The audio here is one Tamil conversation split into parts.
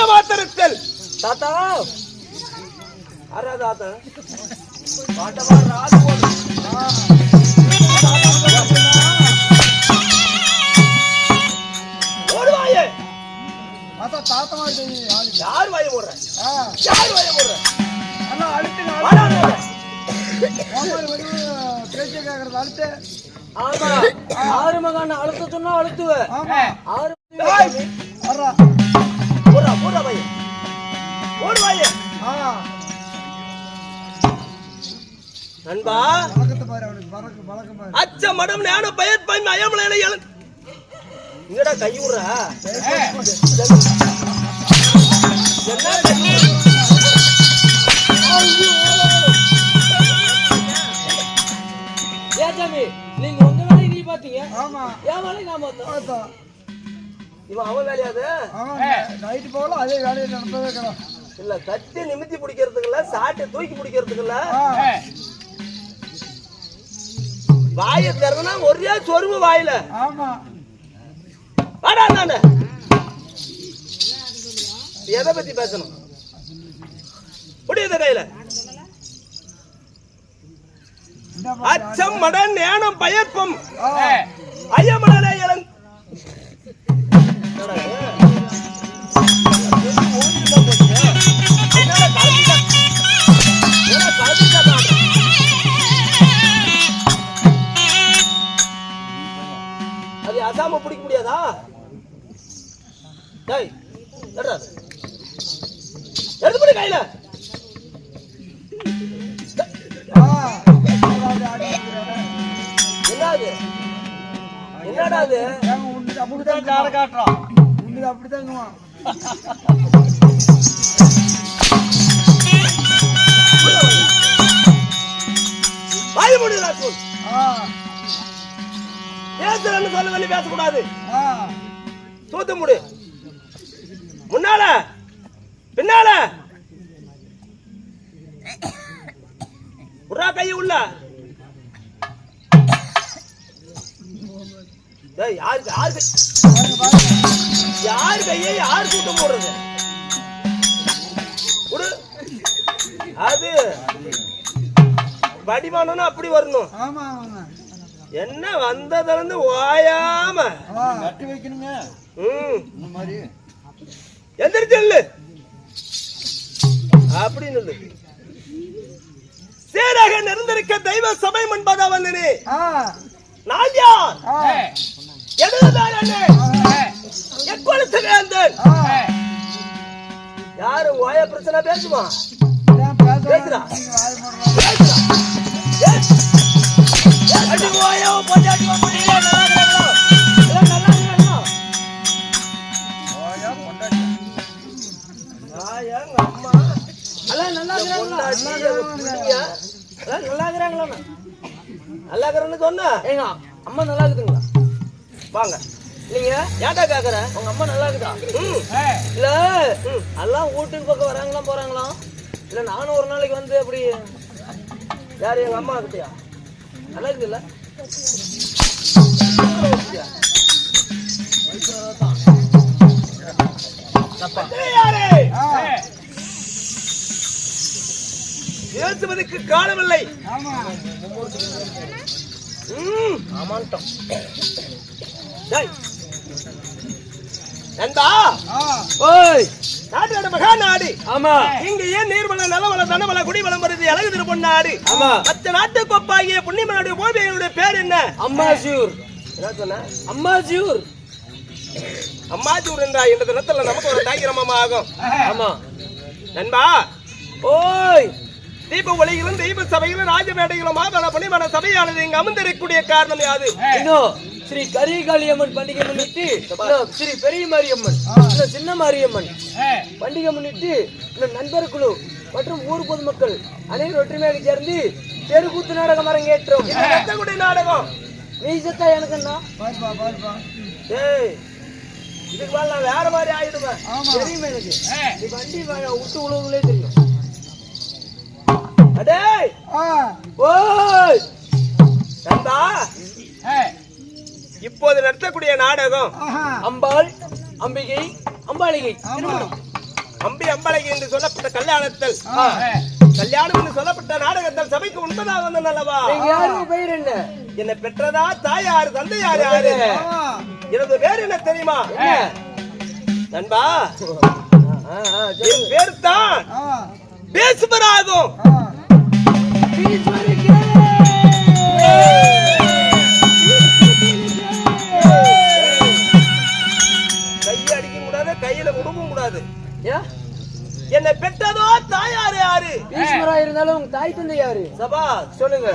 மாத்திரத்தில் தாத்தா அரா தாத்தா யார் வாய போடுற ஆறு மகான் அழுத்த சொன்னா அழுத்துவ ஆறு நண்பா அச்ச மடம் ஞான பயத் பயன் அயமலை இங்கடா கையுற நீங்க உங்க வேலையை நீ பாத்தீங்க என் வேலையை நான் பார்த்தோம் இவன் அவன் வேலையாது நைட்டு போகலாம் அதே வேலையை நடந்தவே இல்ல கட்டி நிமித்தி பிடிக்கிறதுக்கு இல்ல சாட்டை தூக்கி பிடிக்கிறதுக்கு இல்ல வாயை திறந்தா ஒரே சொருவு வாயில வாடா நானு எதை பத்தி பேசணும் புடியத கையில அச்சம் மடன் ஞானம் பயப்பம் ஐயமலை இளம் அது அசாம பிடிக்க முடியாதா எடுத்து கையில என்னடா அது அப்படிதான் கார காட்டுறோம் அப்படிதாங்க வாய் முடியல சொல் பேசுறன்னு சொல்ல வேண்டி பேசக்கூடாது தூத்து முடி முன்னால பின்னால உரா கை உள்ள யார் கையை யார் கூட்டம் போடுறது அது வடிவானு அப்படி வரணும் என்ன வந்ததுல இருந்து ஓயாம கட்டி வைக்கணுங்க எந்திரிச்சு அப்படின்னு சேராக நிறந்திருக்க தெய்வ சபை முன்பதா வந்தனே நான் யார் யாரு ஓய பிரச்சனை பேசுமா பேசுறா நல்லா இருக்கிறேன்னு சொன்ன எங்க அம்மா நல்லா இருக்குதுங்களா வாங்க நீங்க ஏன்டா கேக்குற உங்க அம்மா நல்லா இருக்குதா இல்ல எல்லாம் வீட்டுக்கு பக்கம் வராங்களா போறாங்களா இல்ல நானும் ஒரு நாளைக்கு வந்து அப்படி யாரு எங்க அம்மா கிட்டயா நல்லா இருக்குது இல்ல பேசுவதற்கு காலமில்லை ஆமாண்டோம் நாடு மகா நாடு ஆமா இங்க ஏன் நீர்வள நலவள தனவள குடிவளம் வருது அழகு திருப்பொன்னாடு ஆமா மற்ற நாட்டு கொப்பாகிய புண்ணியமனுடைய போதையுடைய பேர் என்ன அம்மாஜூர் என்ன சொன்ன அம்மாஜூர் அம்மாஜூர் என்றா இந்த தினத்துல நமக்கு ஒரு தாயிரமமா ஆகும் ஆமா நண்பா ஓய் தீப ஒளியிலும் தெய்வ சபையிலும் ராஜமேடையிலும் மாதள புனிமன சபையானது இங்கு அமர்ந்திருக்கக்கூடிய காரணம் யாது ஸ்ரீ கரிகாளியம்மன் பண்டிகை முன்னிட்டு ஸ்ரீ பெரிய மாரியம்மன் சின்ன மாரியம்மன் பண்டிகை முன்னிட்டு இந்த நண்பர் குழு மற்றும் ஊர் பொதுமக்கள் அனைவரும் ஒற்றுமையாக சேர்ந்து தெருக்கூத்து நாடகம் அரங்கேற்றோம் நாடகம் நீ சத்தா எனக்கு என்ன இதுக்கு மேல நான் வேற மாதிரி ஆயிடுவேன் தெரியுமா எனக்கு நீ வண்டி விட்டு உழவுங்களே தெரியும் அடே ஓய் நண்பா இப்போது நடத்தக்கூடிய நாடகம் அம்பாள் அம்பிகை அம்பாளிகை திருமணம் அம்பி அம்பலகி என்று சொல்லப்பட்ட கல்யாணத்தில் கல்யாணம் என்று சொல்லப்பட்ட நாடகத்தில் சபைக்கு உண்பதாக வந்தேன் அல்லவா? பெயர் என்ன? என்னை பெற்றதா தாயாரு தந்தையாரு யாரு? எனது பேர் என்ன தெரியுமா நண்பா? என் பேர் தான் பேசுபராகும். கையை அடிக்க கூடாது, கையில உடுவும் கூடாது. என்னை பெற்றதோ தாயாரு யாரு? ஈஸ்வரா இருந்தாலும் உங்க தாய் தந்தை யாரு? சபா சொல்லுங்க.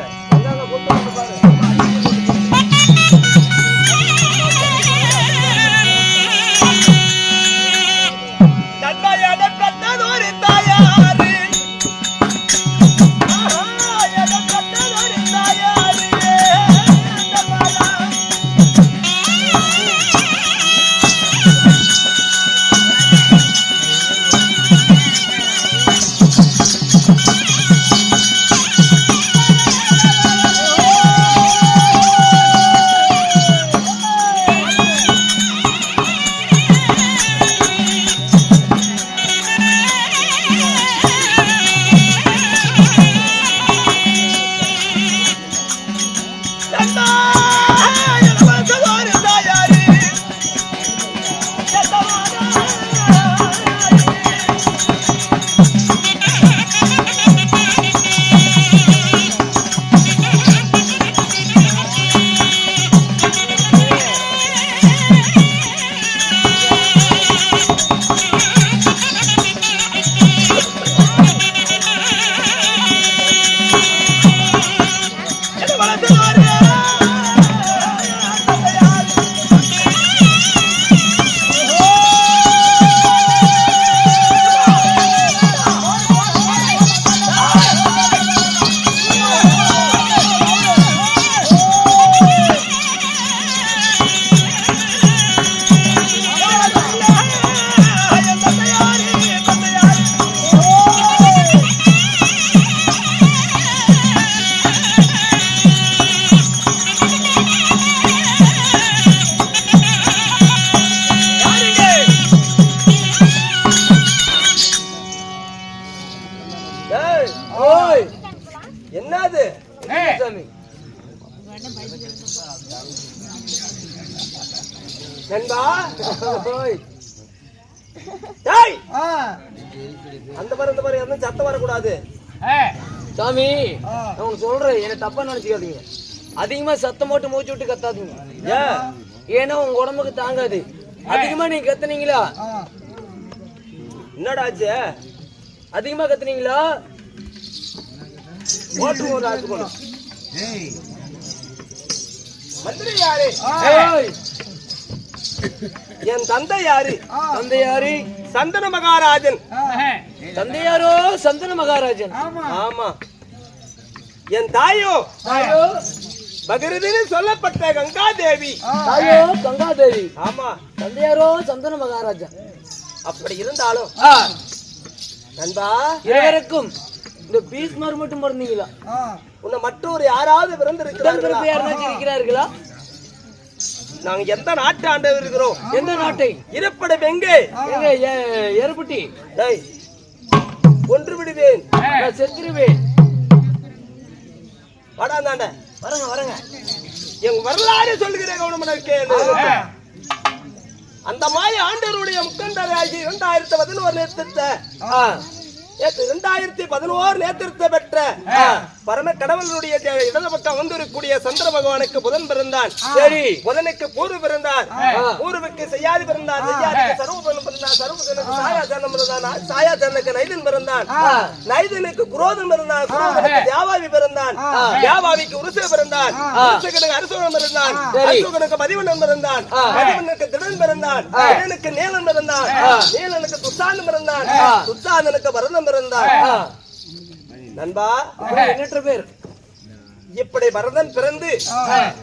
என்னது நண்பா? அந்த பாரு எந்த சத்தம் வரக்கூடாது சாமி. நான் சொல்றேன், என்ன தப்பா நினைச்சுக்காதீங்க. அதிகமா சத்தம் போட்டு மூச்சு விட்டு கத்தாதீங்க. ஏன்னா உங்க உடம்புக்கு தாங்காது. அதிகமா நீங்க கத்துனீங்களா? என்னடா ஆச்சு? அதிகமா கத்துனீங்களா? ஓட்டு ஒரு ஆச்சு போல. மந்திரி யாரு? என் தந்தை யாரு? தந்தை யாரு? சந்தன மகாராஜன். தந்தை யாரோ? சந்தன மகாராஜன். ஆமா. என் தாயோ பகிரதின்னு சொல்லப்பட்ட கங்கா தேவி. தாயோ கங்கா தேவி. ஆமா. தந்தை யாரோ சந்தன மகாராஜன். அப்படி இருந்தாலும் நண்பா, இருவருக்கும் இந்த பீஸ்மார் மட்டும் பிறந்தீங்களா? உன்னை மற்றொரு யாராவது இருக்கிறார்களா? நாங்க எந்த நாட்டு ஆண்டவர் இருக்கிறோம்? எந்த நாட்டை? இருப்படம் எங்கே? ஏற்பட்டி. கொன்று விடுவேன், செத்துருவேன். வாடாந்தாண்ட வரங்க வரங்க. எங்க வரலாறு சொல்லுகிறேன் கவனம். அந்த மாய ஆண்டவருடைய முக்கண்டராகி 2011 நேத்திருத்த 2011 நேத்திருத்த பெற்ற பரம கடவுளுடைய இடது பக்கம் வந்திருக்கூடிய சந்திர பகவானுக்கு புதன் பிறந்தான். சரி. புதனுக்கு பூர்வ பிறந்தார், பூர்வுக்கு செய்யாதி பிறந்தார், செய்யாதிக்கு சர்வபலன் பிறந்தார், சர்வபலனுக்கு சாயாஜானம் பிறந்தான், சாயாஜானுக்கு நைதன் பிறந்தான், நைதனுக்கு குரோதன் பிறந்தான், குரோதனுக்கு தியாவாவி பிறந்தான், தியாவாவிக்கு உருசு பிறந்தான், உருசுகனுக்கு அரசோகன் பிறந்தான், அரசோகனுக்கு மதிவண்ணன் பிறந்தான், மதிவண்ணனுக்கு திடன் பிறந்தான், திடனுக்கு நீலன் பிறந்தான், நீலனுக்கு துசாந்தன் பிறந்தான், துசாந்தனுக்கு பரதம் பிறந்தான். நண்பா, எண்ணற்ற பேர். இப்படி பரதன் பிறந்து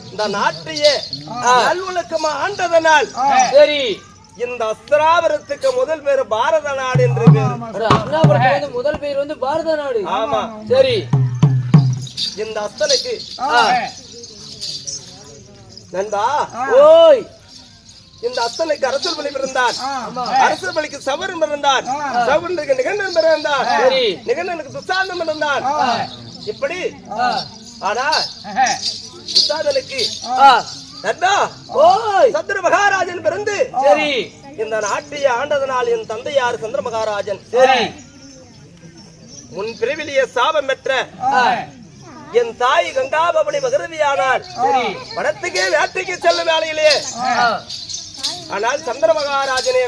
இந்த நாட்டையே நல்வழக்கமா ஆண்டதனால் சரி இந்த அஸ்திராபுரத்துக்கு முதல் பேரு பாரத நாடு என்று பேரு. அஸ்திராபுரத்துக்கு முதல் பேர் வந்து பாரத நாடு. ஆமா. சரி. இந்த அஸ்தனுக்கு நண்பா, ஓய் இந்த அத்தனைக்கு அரசர் பலி பிறந்தான். அரசர் பலிக்கு சவரன் பிறந்தான். சவரனுக்கு நிகழ்நன் பிறந்தான். நிகழ்நனுக்கு துசாந்தம் பிறந்தான். இப்படி ஆனா துசாதனுக்கு சந்திர மகாராஜன் பிறந்து சரி இந்த நாட்டை ஆண்டதனால் என் தந்தையார் சந்திர மகாராஜன் சரி முன் பிரிவிலிய சாபம் பெற்ற என் தாய் கங்காபவனி மகரதியானார். சரி படத்துக்கே வேட்டைக்கு செல்லும் வேலையிலே ஆனால் சந்திர மகாராஜனே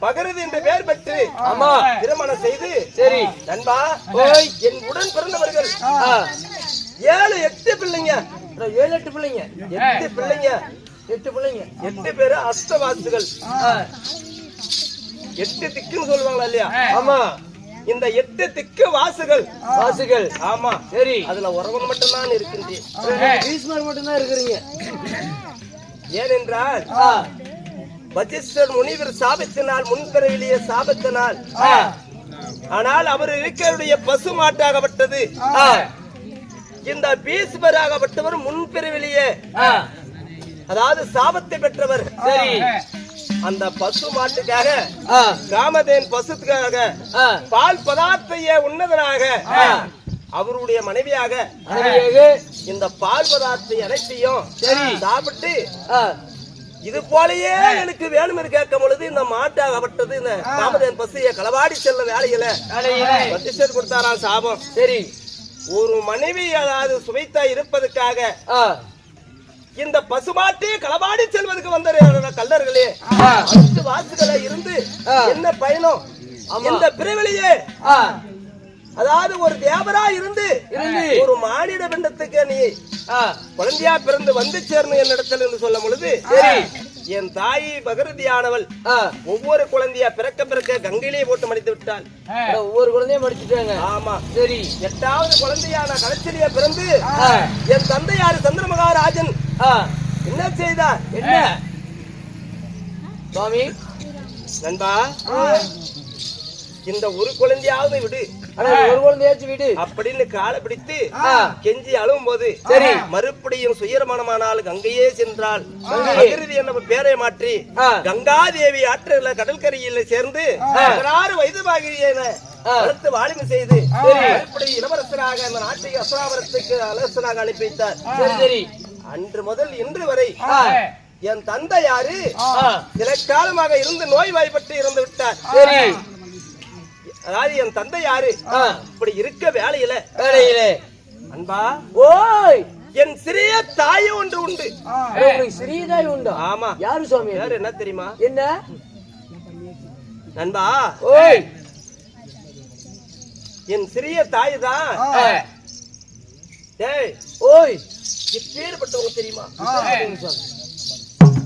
பகரதி என்று பெயர் பெற்று ஆமா திருமணம் செய்து சரி நண்பா என் உடன் பிறந்தவர்கள் 7-8 பிள்ளைங்க 7-8 பிள்ளைங்க 8 பிள்ளைங்க 8 பிள்ளைங்க 8 பேரு அஷ்டவாசுகள் 8 திக்குன்னு சொல்லுவாங்களா இல்லையா? ஆமா இந்த 8 திக்கு வாசுகள் ஆமா சரி அதுல உறவன் மட்டும்தான் இருக்கின்றேன். பீஷ்மர் மட்டும்தான் இருக்கிறீங்க. ஏனென்றால் வசிஷ்டர் முனிவர் சாபத்தினால் முன்பிறவிலேயே சாபத்தினால் ஆனால் அவர் இருக்கிற பசு மாட்டாகப்பட்டது. இந்த பீஷ்மராகப்பட்டவர் முன்பிறவிலேயே அதாவது சாபத்தை பெற்றவர். சரி அந்த பசு மாட்டுக்காக காமதேன் பசுக்காக பால் பதார்த்தையே உன்னதனாக அவருடைய மனைவியாக இந்த பால் பதார்த்தை அனைத்தையும் சாப்பிட்டு இது போலயே எனக்கு வேணும் என்று கேட்கும் பொழுது இந்த மாட்டாகப்பட்டது இந்த காமதேன் பசுயை களவாடி செல்ல வேலையில வசிஷ்டர் கொடுத்தாராம் சாபம். சரி ஒரு மனைவி அதாவது சுவைத்தா இருப்பதற்காக இந்த பசுமாட்டை களவாடி செல்வதற்கு வந்த கல்லர்களே வாசுகளை இருந்து என்ன பயணம் இந்த பிரிவிலேயே அதாவது ஒரு தேவரா இருந்து ஒரு மானிட பிண்டத்துக்கு நீ குழந்தையா பிறந்து வந்து சேர்ந்து என்னிடத்தில் என்று சொல்லும் பொழுது என் தாய் பகரதியானவள் ஒவ்வொரு குழந்தையா பிறக்க கங்கையிலேயே போட்டு மடித்து விட்டாள். ஒவ்வொரு குழந்தையும் மடிச்சுட்டாங்க. ஆமா சரி 8வது குழந்தையான கலைச்சலியா பிறந்து என் தந்தையார் சந்திர மகாராஜன் என்ன செய்தார்? என்ன சுவாமி நண்பா இந்த ஒரு குழந்தையாவது விடு ஒரு குழந்தையாச்சும் விடு அப்படின்னு காலை பிடித்து கெஞ்சி அழுவும் போது சரி மறுபடியும் சுயரமணமானால் கங்கையே சென்றால் என்ன பேரை மாற்றி கங்காதேவி ஆற்றில கடற்கரையில் சேர்ந்து 16 வயதுவாகிய வளர்த்து வாலிமை செய்து மறுபடியும் இளவரசராக அந்த நாட்டை அசுராபுரத்துக்கு அலசனாக அனுப்பி வைத்தார். சரி சரி அன்று முதல் இன்று வரை என் தந்தையாரு சில காலமாக இருந்து நோய்வாய்ப்பட்டு இறந்து விட்டார். சரி அதாவது என் தந்தை யாரு இப்படி இருக்க வேலையில அன்பா ஓய் என் சிறிய தாய் ஒன்று உண்டு. சிறிய தாய் உண்டு? ஆமா. யாரு சுவாமி? யாரு என்ன தெரியுமா? என்ன நண்பா ஓய் என் சிறிய தாய் தான். டேய் ஓய் இப்பேற்பட்டவங்க தெரியுமா?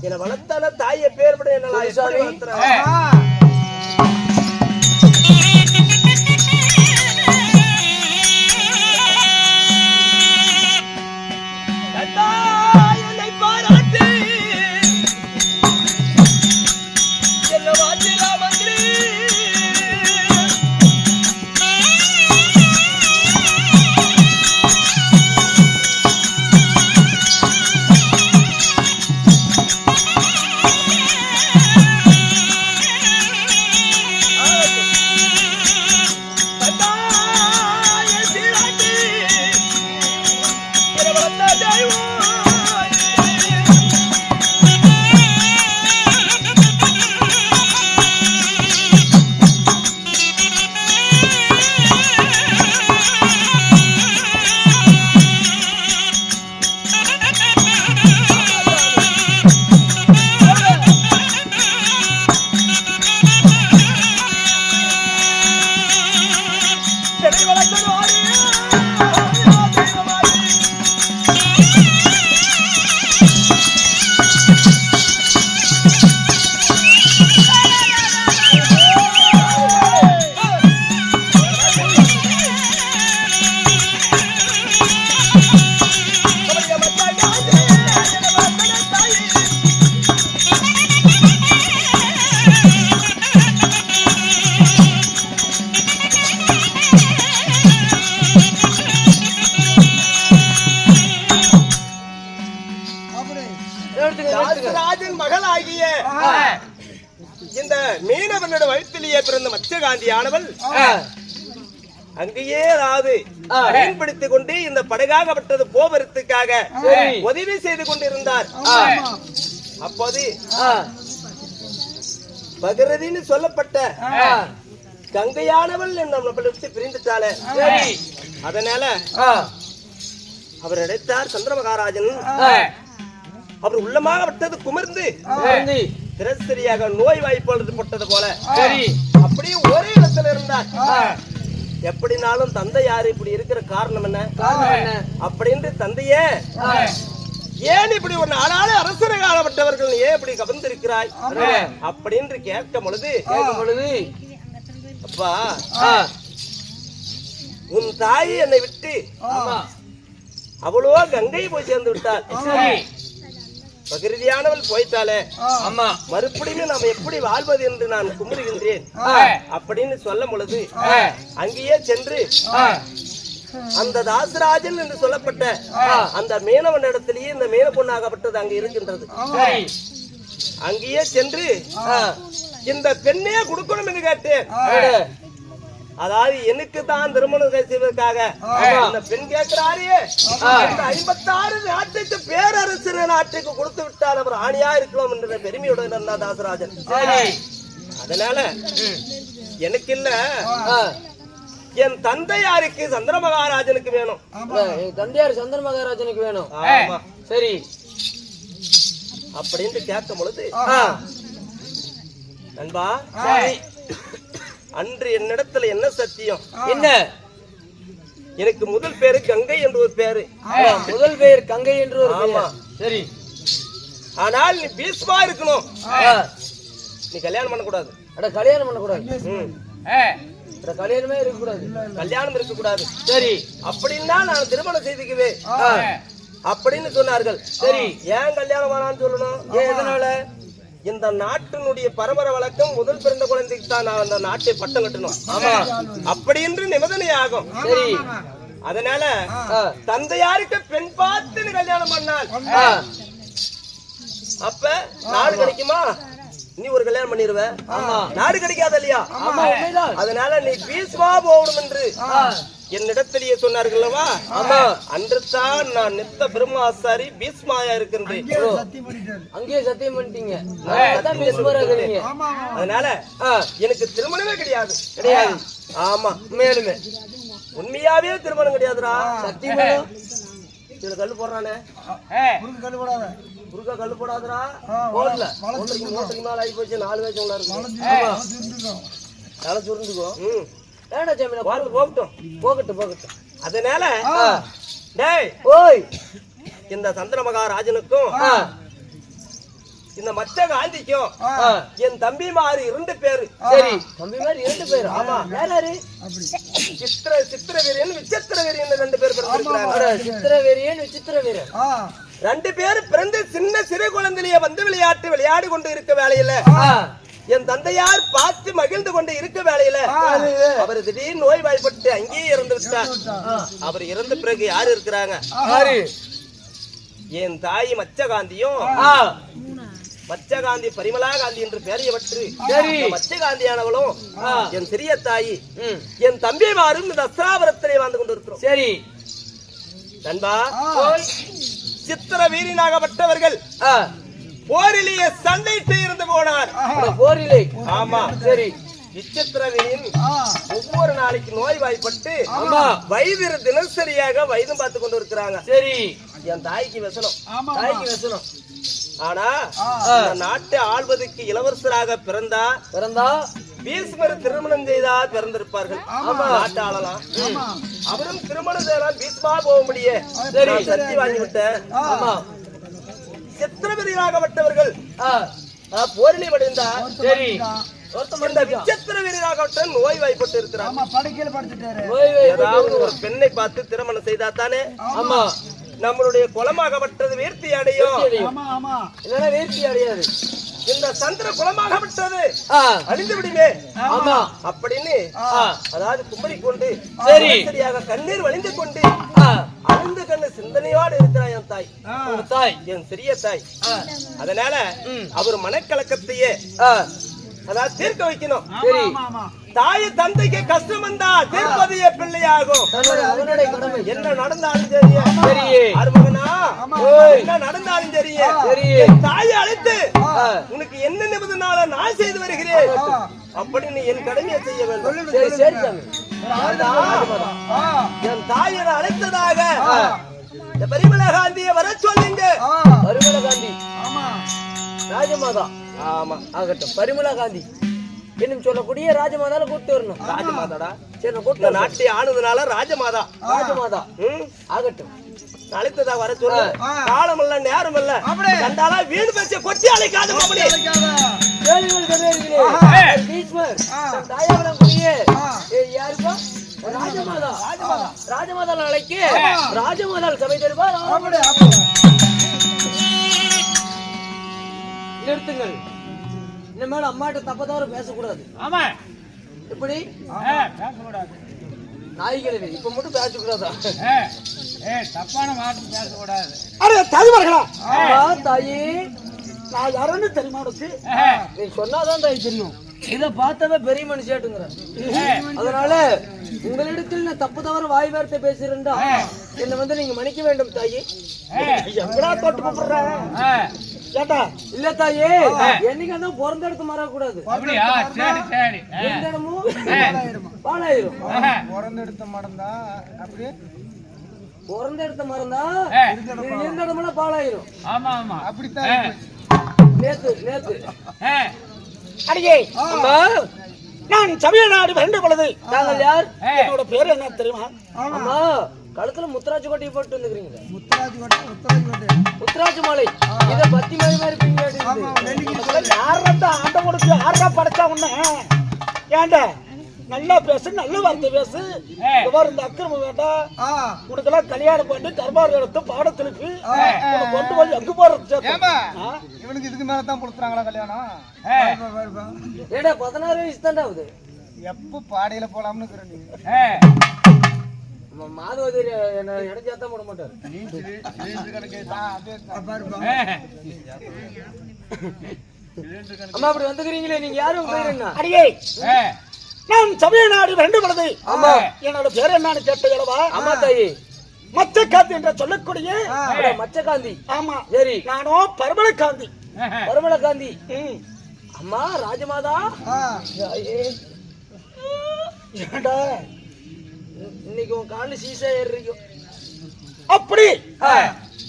என்ன வளர்த்தான தாயை பேர்பட என்ன வளர்த்துறேன். இந்த மச்சகாந்தியானவள் அங்கேயே அதாவது மீன்பிடித்துக் கொண்டு இந்த படகாகப்பட்டது போவதற்காக உதவி செய்து கொண்டிருந்தார். அப்போது பகரதின்னு சொல்லப்பட்ட கங்கையானவள் நம்மளை விட்டு பிரிந்துட்டாளே. அதனால அவர் அடைத்தார் சந்திர மகாராஜன். அவர் உள்ளமாக விட்டது குமர்ந்து திரசரியாக நோய் வாய்ப்பட்டது போல அப்படியே ஒரே இடத்துல இருந்தார். எப்படினாலும் தந்தை யாரு இப்படி இருக்கிற காரணம் என்ன அப்படின்னு தந்தையே ஏன் இப்படி ஒரு நாளால அரசர காலப்பட்டவர்கள் ஏன் இப்படி கவர்ந்திருக்கிறாய் அப்படின்னு கேட்கும் பொழுது அப்பா உன் தாய் என்னை விட்டு அவ்வளோ கங்கை போய் சேர்ந்து விட்டார். பகிர்தியானவள் போயிட்டாலே மறுபடியும் நாம் எப்படி வாழ்வது என்று நான் கும்பிடுகின்றேன் அப்படின்னு சொல்லும் பொழுது அங்கேயே சென்று அந்த தாசராஜன் என்று சொல்லப்பட்ட அந்த மீனவன் இடத்திலேயே இந்த மீன பொண்ணாகப்பட்டது அங்க இருக்கின்றது. அங்கேயே சென்று இந்த பெண்ணே கொடுக்கணும் என்று கேட்டேன். அதாவது எனக்கு தான் திருமணம் செய்வதற்காக இந்த பெண் கேட்கிறாரே 56 நாட்டுக்கு பேரரசு நாட்டுக்கு கொடுத்து விட்டால் அவர் ஆணியா இருக்கலாம் என்ற பெருமையுடன் இருந்தார் தாசராஜன். அதனால எனக்கு இல்ல என் தந்தையாருக்கு சந்திர மகாராஜனுக்கு வேணும். என் தந்தையார் சந்திர மகாராஜனுக்கு வேணும். சரி அப்படின்னு கேட்கும் பொழுது நண்பா அன்று என்னிடத்துல என்ன சத்தியம் என்ன? எனக்கு முதல் பேரு கங்கை என்று ஒரு பேரு. முதல் பேர் கங்கை என்று ஒரு பேர். சரி, ஆனால் நீ பீஸ்மா இருக்கணும். நீ கல்யாணம் பண்ணக்கூடாது. கல்யாணம் பண்ணக்கூடாது. கல்யாணமே இருக்கக்கூடாது. கல்யாணம் இருக்கக்கூடாது. சரி, அப்படின்னா நான் திருமணம் செய்துக்குவேன் அப்படின்னு சொன்னார்கள். சரி, ஏன் கல்யாணம் வேணான்னு சொல்லணும்? எதனால? இந்த நாட்டினுடைய பரம்பரை வழக்கம் முதல் பிறந்த குழந்தைக்கு தான் நான் அந்த நாட்டை பட்டம் கட்டணும். அப்படி என்று நிபந்தனை ஆகும். சரி, அதனால தந்தையாருக்கு பெண் பார்த்து கல்யாணம் பண்ணால் அப்ப நாடு கிடைக்குமா? நீ ஒரு கல்யாணம் பண்ணிருவ, நாடு கிடைக்காது இல்லையா? அதனால நீ பீஸ்மா போகணும் என்று என்னிடத்திலேயே சொன்னார்கள். அன்று தான் நான் நித்த பிரம்மாசாரி பீஸ்மாயா இருக்கின்றேன். அங்கேயே சத்தியம் பண்ணிட்டீங்க. அதனால எனக்கு திருமணமே கிடையாது. ஆமா, மேலுமே உண்மையாவே திருமணம் கிடையாதுடா. சத்தியமா இதுல கல்லு போடுறானே, குறுக்கா கல்லு போடாதுடா. போடல, மூட்டைக்கு மேல ஆகி போச்சு. 4 வயசு இருக்கும், தலை சுருந்துக்கும். போகட்டும். அதனால இந்த சந்திர மகாராஜனுக்கும் இந்த மச்ச காந்திக்கும் என் தம்பிமாரு 2 பேரு. சரி, தம்பிமாரு 2 பேரு. ஆமா, யாரு? சித்திரவீரியன் விசித்திரவீரியன் 2 பேர் பிறந்திருக்கிறாங்க. சித்திரவீரியன் விசித்திரவீரியன் 2 பேர் பிறந்து சின்ன சிறு குழந்தையிலேயே வந்து விளையாடி கொண்டு இருக்க வேலையில என் தந்தையார் பார்த்து மகிழ்ந்து கொண்டு இருக்க வேலையில அவர் திடீர் நோய் வாய்ப்பட்டு அங்கேயே இறந்து விட்டார். அவர் இறந்த பிறகு யாரு இருக்கிறாங்க? என் தாய் மச்சகாந்தியும் மச்சகாந்தி பரிமலா காந்தி என்று பெயரையவற்று மச்சகாந்தியானவளும் என் சிறிய தாயி என் தம்பிமாரும் இந்த அஸ்திராபுரத்திலே வாழ்ந்து கொண்டு இருக்கிறோம். சரி நண்பா, சித்திர வீரனாகப்பட்டவர்கள் போரிலேயே சண்டை செய்து போனார். போரிலே? ஆமா. சரி, விசித்திரவீரன் ஒவ்வொரு நாளைக்கு நோய் வாய்ப்பட்டு வயது தினசரியாக வயதும் பார்த்து கொண்டு இருக்கிறாங்க. சரி, என் தாய்க்கு வெசனம். தாய்க்கு வெசனம். ஆனா நாட்டை ஆள்வதற்கு இளவரசராக பிறந்தா பீஷ்மர் திருமணம் செய்தா பிறந்திருப்பார்கள். நாட்டை ஆளலாம். அவரும் திருமணம் செய்யலாம், பீஷ்மா போக முடியே. சக்தி வாங்கி விட்டேன். சித்திரவீரராகப்பட்டவர்கள் போரிலே அடைந்தார். சரி, விசித்திர வீரராகப்பட்ட நோய் வாய்ப்பட்டு இருக்கிறார். ஏதாவது ஒரு பெண்ணை பார்த்து திருமணம் செய்தா தானே நம்மளுடைய குலமாகப்பட்டது வீர்த்தி அடையும். வீர்த்தி அடையாது. இந்த சந்திர குலமாகப்பட்டது அழிந்து விடுமே அப்படின்னு அதாவது கும்பரி கொண்டு சரியாக கண்ணீர் வழிந்து கொண்டு அழுந்து கண்ணு சிந்தனையோடு இருக்கிறாய் என் தாய், என் சிறிய தாய். அதனால அவர் மனக்கலக்கத்தையே அதாவது தீர்க்க வைக்கணும். சரி, தாய் தந்தைக்கு கஷ்டம் வந்தா தீர்ப்பதிய பிள்ளையாகும். அவனுடைய கடமை என்ன நடந்தாலும் சரி அருமகனா, என்ன நடந்தாலும் சரி தாயை அழைத்து உனக்கு என்ன நிபந்தனால நான் செய்து வருகிறேன் அப்படின்னு என் கடமையை செய்ய வேண்டும். சரி சரி சாமி. என் தாயை அழைத்ததாக பரிமள காந்தியை வர சொல்லுங்க. பரிமள காந்தி ராஜமாதா. ஆமா ஆகட்டும். பரிமள காந்தி என்னும் சொல்லக்கூடிய ராஜமாதால கூட்டு வரணும். ராஜமாதாடா. சரி கூட்டு நாட்டை ஆனதுனால ராஜமாதா. ராஜமாதா ஆகட்டும். அழைத்ததா வர சொல்லு. காலம் இல்ல நேரம் இல்ல கண்டாலா வீடு பேச்ச கொட்டி அழைக்காத மாமணி. யாருப்பா? ராஜமாதா. ராஜமாதா நாளைக்கு ராஜமாதால் சபை தருவார். நிறுத்துங்கள். இனிமேல் அம்மாட்ட தப்ப தவிர பேசக்கூடாது. ஆமா எப்படி பேசக்கூடாது? நாய்களே இப்ப மட்டும் பேசக்கூடாதா? தப்பான வார்த்தை பேசக்கூடாது. அரே தாய்மார்களா, தாயே நான் யாருன்னு தெரியுமா உனக்கு? நீ சொன்னாதான் தாய் தெரியும். இத பார்த்தவ பெரிய மனுஷியாட்டுங்கிற. அதனால உங்களிடத்தில் நான் தப்பு தவறு வாய் வார்த்தை பேசுறேன்டா என்ன வந்து நீங்க மன்னிக்க வேண்டும் தாயே. எங்கடா தொட்டு கூப்பிடுறேன் கேட்டா? இல்ல தாயே, என்னைக்கு தான் பிறந்த இடத்து மாறக்கூடாது. அப்படியா? சரி சரி. எந்த இடமும் பாலாயிரும். பிறந்த எடுத்த மறந்தா அப்படியே பிறந்த இடத்த மறந்தா இருந்த இடமெல்லாம் பாலாயிரும். ஆமா ஆமா அப்படித்தான். நேத்து நேத்து அடியே நான் சமயநாடு வேண்ட பொழுது தாங்கள் யார்? என்னோட பேரு என்ன தெரியுமா? ஆமா கழுத்துல முத்துராஜ் கோட்டையை போட்டு வந்துக்கிறீங்க. முத்துராஜ் மாலை இத பத்தி மாதிரி மாதிரி இருப்பீங்க. யாரா ஆண்ட கொடுத்து யாரா படைச்சா உன்ன? ஏண்டா நல்லா பேசு, நல்ல வார்த்தை பேசு. இந்த அக்கிரமம் வேண்டாம். உனக்கெல்லாம் கல்யாணம் பண்ணி தர்பார் எடுத்து பாடத்திற்கு கொண்டு போய் எங்க போறது? இவனுக்கு இதுக்கு மேலதான் கொடுத்துறாங்களா கல்யாணம்? ஏடா 16 வயசு தாண்டா ஆகுது. எப்ப பாடையில போலாம்னு மாதவதி என்ன இடைச்சாத்தான் போட மாட்டாரு. அம்மா அப்படி வந்துக்கிறீங்களே, நீங்க யாரும் போயிருந்தா? அடியே நான் சமயநாடு வேண்ட பொழுது ஆமா என்னோட பேர் என்னன்னு கேட்டீங்களா? ஆமா தாயி. மச்சகாந்தி என்று சொல்லக்கூடிய மச்சகாந்தி. ஆமா சரி. நானும் பரிமள காந்தி. பரிமள காந்தி. அம்மா ராஜமாதா. ஏண்டா இன்னைக்கு உன் கால சீசா ஏறிக்கும். அப்படி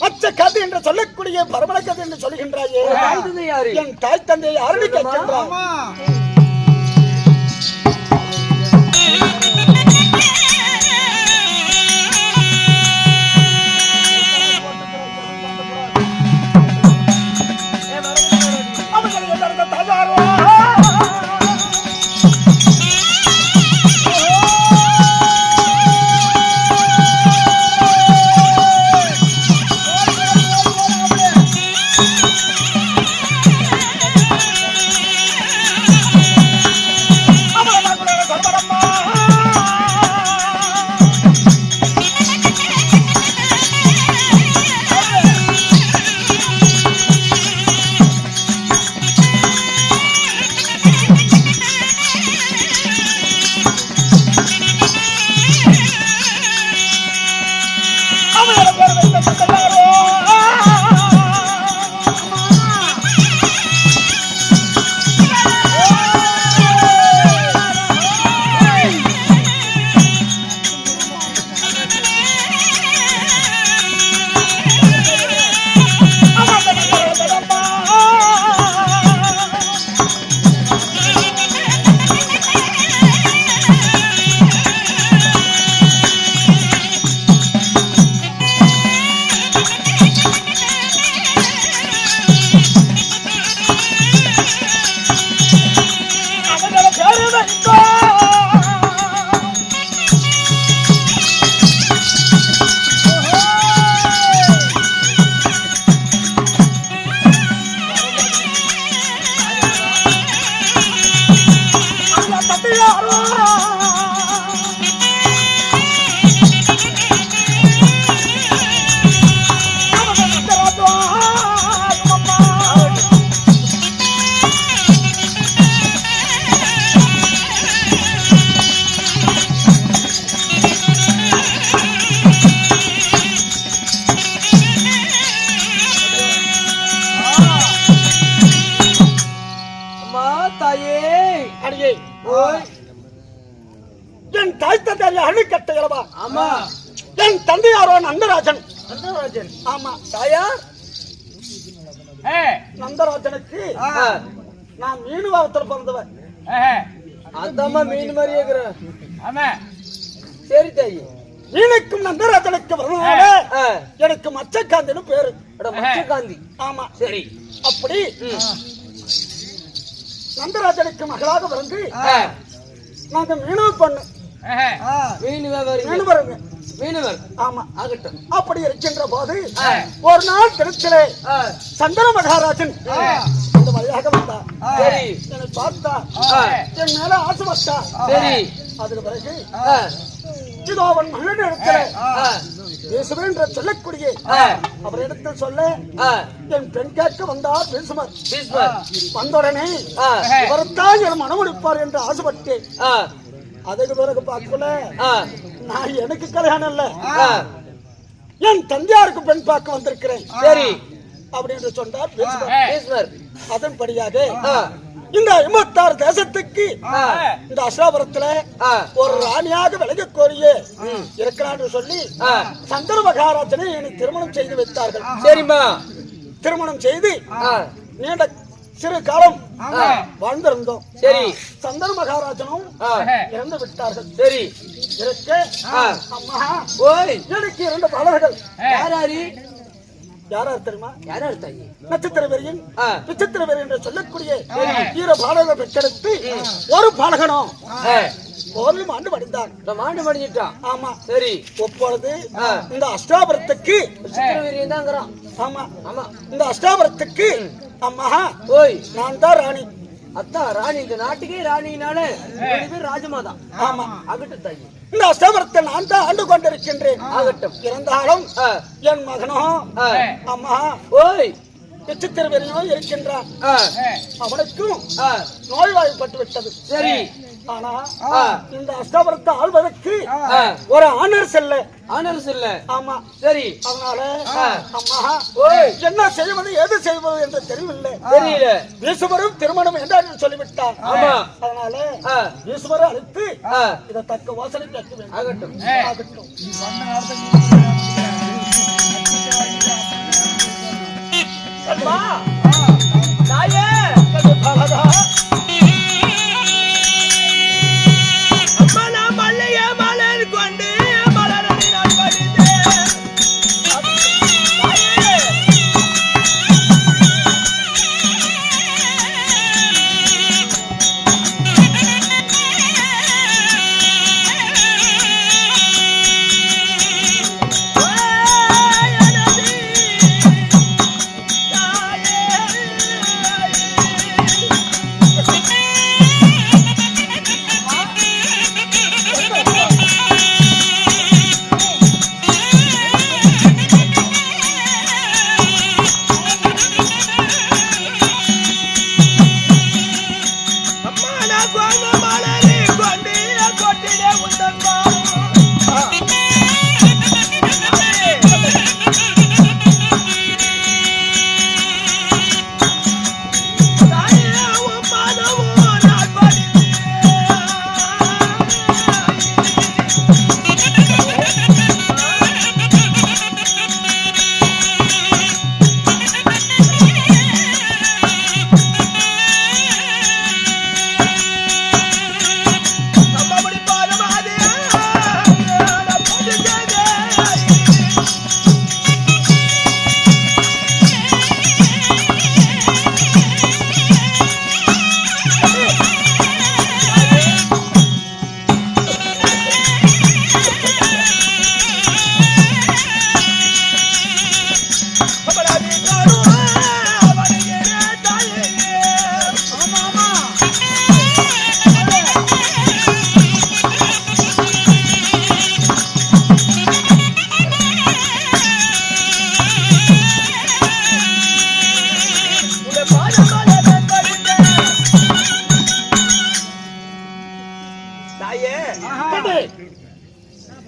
மச்சகாந்தி என்று சொல்லக்கூடிய பரிமள காந்தி என்று சொல்கின்றாயே, தாய் தந்தை யாரு? என் தாய் தந்தை யாருன்னு கேட்கின்றான். ஓய் என் தாய் தந்தையார் அழுக்கட்ட இளவா. ஆமா. என் தந்தையாரோ நந்தராஜன். நந்தராஜன். ஆமா. தாயார் நந்தராஜனுக்கு நான் மீனுவாவத்தில் பிறந்தவன். அதாம்மா மீன் மாதிரி இருக்கிற. ஆமா. சரி தாயி. மீனுக்கும் நந்தராஜனுக்கு வரனால எனக்கு மச்சக்காந்தின்னு பேரு. மச்சக்காந்தி. ஆமா. சரி. அப்படி நந்தராஜனுக்கு மகளாக பிறந்து நாங்க மீனவ பண்ணு மீன் வியாபாரி. மீனவருங்க. மீனவர். ஆமா. ஆகட்டும். அப்படி இருக்கின்ற போது ஒரு நாள் திருச்சிலே சந்திர மகாராஜன் அந்த வழியாக வந்தார். சரி. என்னை பார்த்தா என் மேல ஆசை வச்சா. சரி. அதுக்கு பிறகு இதோ அவன் மகன் இடத்துல பேசுவேன் என்று சொல்லக்கூடிய அவர் இடத்தில் சொல்ல என் பெண் கேட்க வந்தார் பேசுமார். வந்தவுடனே இவர்தான் என் மனம் முடிப்பார் என்று ஆசைப்பட்டேன். அதுக்கு பிறகு பார்க்கல நான் எனக்கு கல்யாணம் இல்ல என் தந்தையாருக்கு பெண் பார்க்க வந்திருக்கிறேன். சரி. அப்படி என்று சொன்னார் பேசுவார். அதன்படியாக இந்த 56 தேசத்துக்கு இந்த அசோபுரத்துல ஒரு ராணியாக விலக கோரிய இருக்கிறான் சொல்லி சந்திர மகாராஜனை எனக்கு திருமணம் செய்து வைத்தார்கள். சரிம்மா. திருமணம் செய்து நீண்ட சிறு காலம் வாழ்ந்திருந்தோம். சரி. சந்திர மகாராஜனும் இறந்து விட்டார்கள். சரி. இருக்க அம்மா ஓய் எனக்கு 2 பாலர்கள். யாராரி? யாரார் தெரியுமா? யாரார் தாயி? நட்சத்திர வெறியன் விசித்திர வெறி என்று சொல்லக்கூடிய 2 பாலர்கள் பெற்றெடுத்து ஒரு பாலகனும் போரிலும் ஆண்டு மடிந்தான். ஆண்டு மடிஞ்சிட்டான். ஆமா. சரி. இப்பொழுது இந்த அஷ்டாபுரத்துக்கு விசித்திரவீரியன் தான் இருக்கிறான். ஆமா. ஆமா. இந்த அஷ்டாபுரத்துக்கு அம்மா ஓய் நான் தான் ராணி. அத்தா ராணி. இந்த நாட்டுக்கே ராணினால ராஜமாதான். ஆமா. ஆகட்டும் தாயி. இந்த அஷ்டாபுரத்தை நான் தான் ஆண்டு கொண்டிருக்கின்றேன். ஆகட்டும். இருந்தாலும் என் மகனோ அம்மா ஓய் விசித்திர வெறியோ இருக்கின்றான். அவனுக்கும் நோய்வாய்ப்பட்டு விட்டது. சரி. ஆனா இந்த அஷ்டாபுரத்தை ஆள்வதற்கு ஒரு ஆனர் செல்ல. ஆனர்ஸ் இல்ல. ஆமா. சரி. அதனால அம்மா ஓய் என்ன செய்வது ஏது செய்வது என்று தெரியவில்லை. தெரியல. ஈஸ்வரும் திருமணம் என்றார் சொல்லிவிட்டார். ஆமா. அதனால ஈஸ்வரை அழைத்து இதை தக்க வாசனை கேட்க வேண்டும். ஆகட்டும். ஆகட்டும். அம்மா தாயே பாலகா அம்மா நான் மல்லைய மலர் கொண்டு மலரடி நான் படித்தேன்.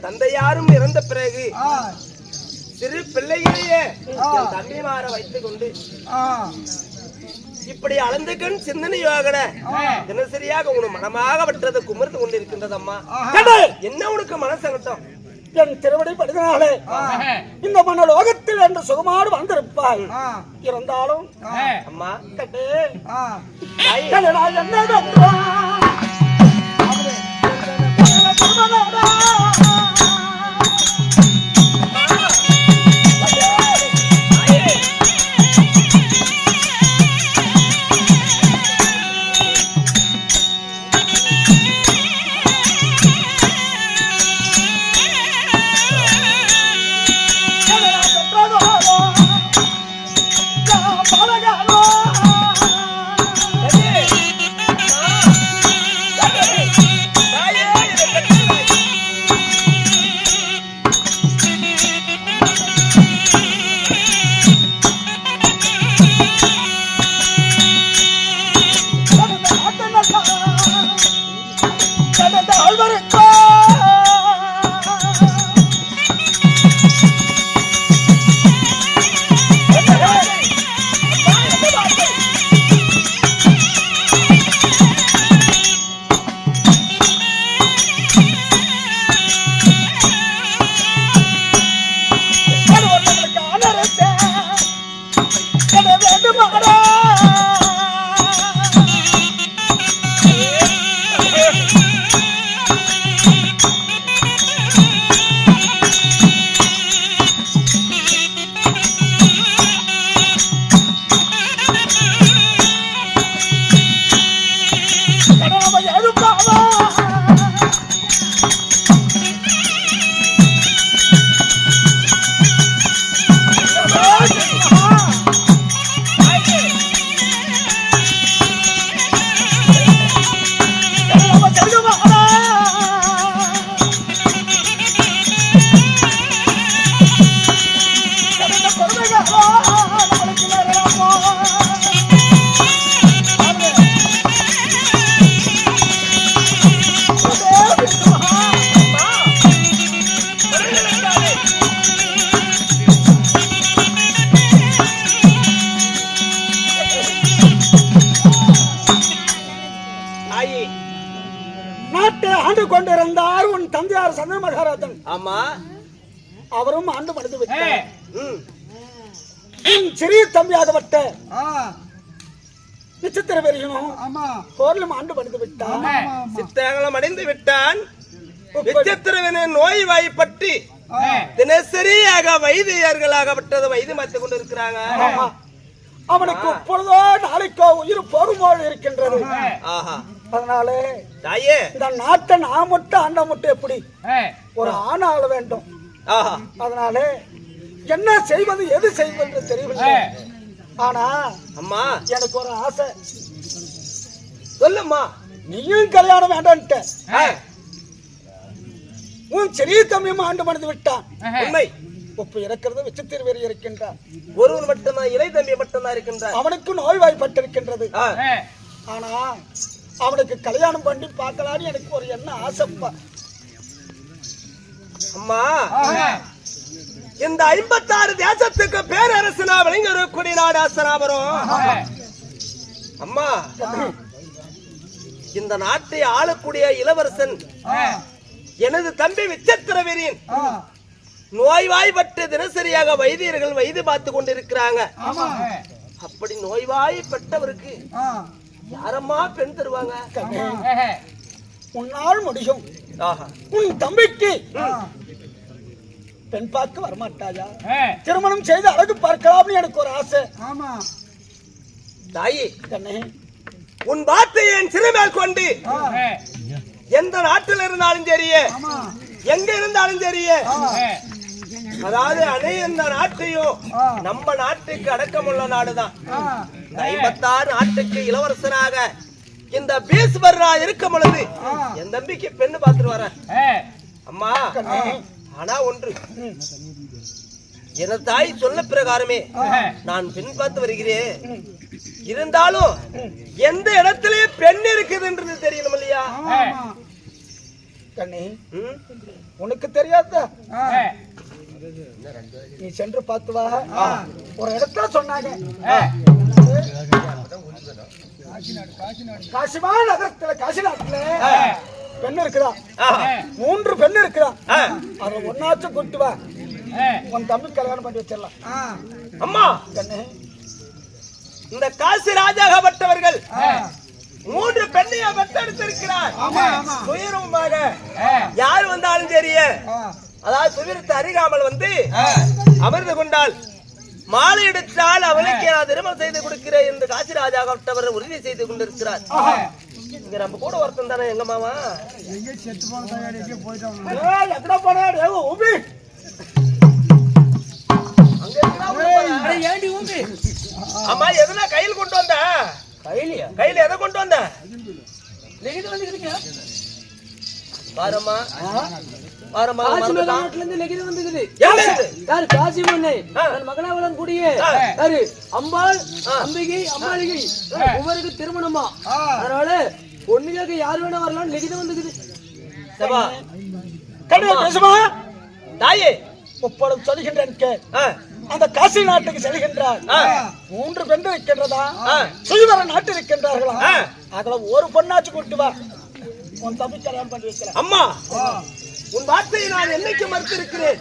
தந்தையாரும் இறந்த பிறகு சிறு பிள்ளைகளையே தம்பிமார வைத்துக் கொண்டு இப்படி அளந்துக்கண் சிந்தனையாகன தினசரியாக உன் மனமாக வற்றது குமர்ந்து கொண்டிருக்கின்றது அம்மா. என்ன உனக்கு மனசங்கட்டம்? என் திருவடி படுதனாலே இந்த மனலோகத்தில் என்று சுகமாடு வந்திருப்பாள். இருந்தாலும் அம்மா கட்டே தாயே, நாட்டை ஆண்டு கொண்டிருந்தார் உன் தந்தையார் சந்திர மகாராஜன். ஆமா, அவரும் ஆண்டு மடிந்து விட்டார். சிறிய தம்பியாகப்பட்ட விசித்திர பெரியனும் போரிலும் ஆண்டு மடிந்து விட்டார். சித்தகலம் அடைந்து விட்டான். விசித்திரவனின் நோய் வாய்ப்பட்டு தினசரியாக வைத்தியர்களாகப்பட்டது வைத்தியம் பார்த்துக் கொண்டு இருக்கிறாங்க. அவனுக்கு இப்பொழுதோ நாளைக்கோ உயிர் போகும்போது இருக்கின்றது. அதனால தாயே, இந்த நாட்டை நான் மட்டும் ஆண்ட மட்டும் எப்படி ஒரு ஆணாக வேண்டும். அதனால என்ன செய்வது எது செய்வது தெரியவில்லை. ஆனா அம்மா, எனக்கு ஒரு ஆசை. சொல்லுமா. நீயும் கல்யாணம் வேண்டான்ட்ட உன் சிறிய தம்பியும் ஆண்டு மடிந்து விட்டான். உண்மை. உப்பு இறக்கிறது விசித்திர வேறு இருக்கின்றான். ஒருவன் மட்டும்தான், இளைய தம்பி மட்டும்தான் இருக்கின்றான். அவனுக்கு நோய்வாய்ப்பட்டிருக்கின்றது. ஆனா அவனுக்கு கல்யாணம் பண்ணி பார்க்கலான்னு எனக்கு ஒரு என்ன ஆசைப்பா. அம்மா, இந்த 56 தேசத்துக்கு பேரரசனா விளங்கக்கூடிய நாடு ஆசனாபுரம். அம்மா, இந்த நாட்டை ஆளக்கூடிய இளவரசன் எனது தம்பி விசித்திரவீரியன் நோய்வாய்ப்பட்டு தினசரியாக வைத்தியர்கள் வைத்து பார்த்து கொண்டிருக்கிறாங்க. அப்படி நோய்வாய்ப்பட்டவருக்கு யாரம்மா பெண் தருவாங்க? உன்னால் முடியும். உன் தம்பிக்கு பெண் பார்க்க வரமாட்டாயா? திருமணம் செய்து அழகு பார்க்கலாம்னு எனக்கு ஒரு ஆசை. தாயி, கண்ணே, உன் வார்த்தையை என் சிறுமேல் கொண்டு எந்த நாட்டில் இருந்தாலும் சரியே, எங்க இருந்தாலும் சரியே, அதாவது அனைந்த நாட்டையும் நம்ம நாட்டுக்கு அடக்கமுள்ள நாடுதான். 56 நாட்டுக்கு இளவரசனாக இந்த பீஸ்வரா இருக்கும் பொழுது என் தம்பிக்கு பெண்ணு பார்த்துட்டு வரேன். அம்மா, ஆனா ஒன்று, என தாய் சொன்ன பிரகாரமே நான் பெண் பார்த்து வருகிறேன். இருந்தாலும் எந்த இடத்திலேயே பெண் இருக்குதுன்றது தெரியணும் இல்லையா? கண்ணே, உனக்கு தெரியாத நீ சென்று பார்த்து வா. ஒரு இடத்துல சொன்னாங்க காசிமா நகரத்துல காசி நாட்டுல பெண் இருக்குதா 3 பெண் இருக்குதா அதுல ஒன்னாச்சும் கூட்டு வா உன் தம்பி கல்யாணம் பண்ணி வச்சிடலாம் அம்மா இந்த காசி ராஜாகப்பட்டவர்கள் 3 பெண்ணையா பெற்றெடுத்திருக்கிறார் சுயரூபமாக யார் வந்தாலும் சரி அதாவது சுயரத்தை அறியாமல் வந்து அமர்ந்து கொண்டால் மாலை எடுத்தால் அவளுக்கு நான் திருமணம் செய்து கொடுக்கிறேன் என்று காசி ராஜாகப்பட்டவர் உறுதி செய்து கொண்டிருக்கிறார் இங்க நம்ம கூட ஒருத்தன் தானே எங்க மாமா அம்மா எதுனா கையில் கொண்டு வந்த கையில எதை கொண்டு வந்த பாரம்மா பாரம்மா நாட்டுல இருந்து லெகிது வந்துக்குது யாரு காசி மண்ணை மகனாவளன் கூடிய யாரு அம்பாள் அம்பிகை அம்பாளிகை உமருக்கு திருமணமா அதனால பொண்ணுக்கு யார் வேணா வரலாம் லெகிது வந்துக்குது சபா பேசுமா தாயே முப்படம் சொல்கின்றேன் அந்த காசி நாட்டுக்கு செல்கின்றார் 3 பெண் இருக்கின்றதா சுயவர நாட்டு இருக்கின்றார்களா அதுல ஒரு பொண்ணாச்சு கூட்டு வா உன் தம்பி கல்யாணம் பண்ணி வைக்கலாம் அம்மா உன் வார்த்தையை நான் என்னைக்கு மறுத்திருக்கிறேன்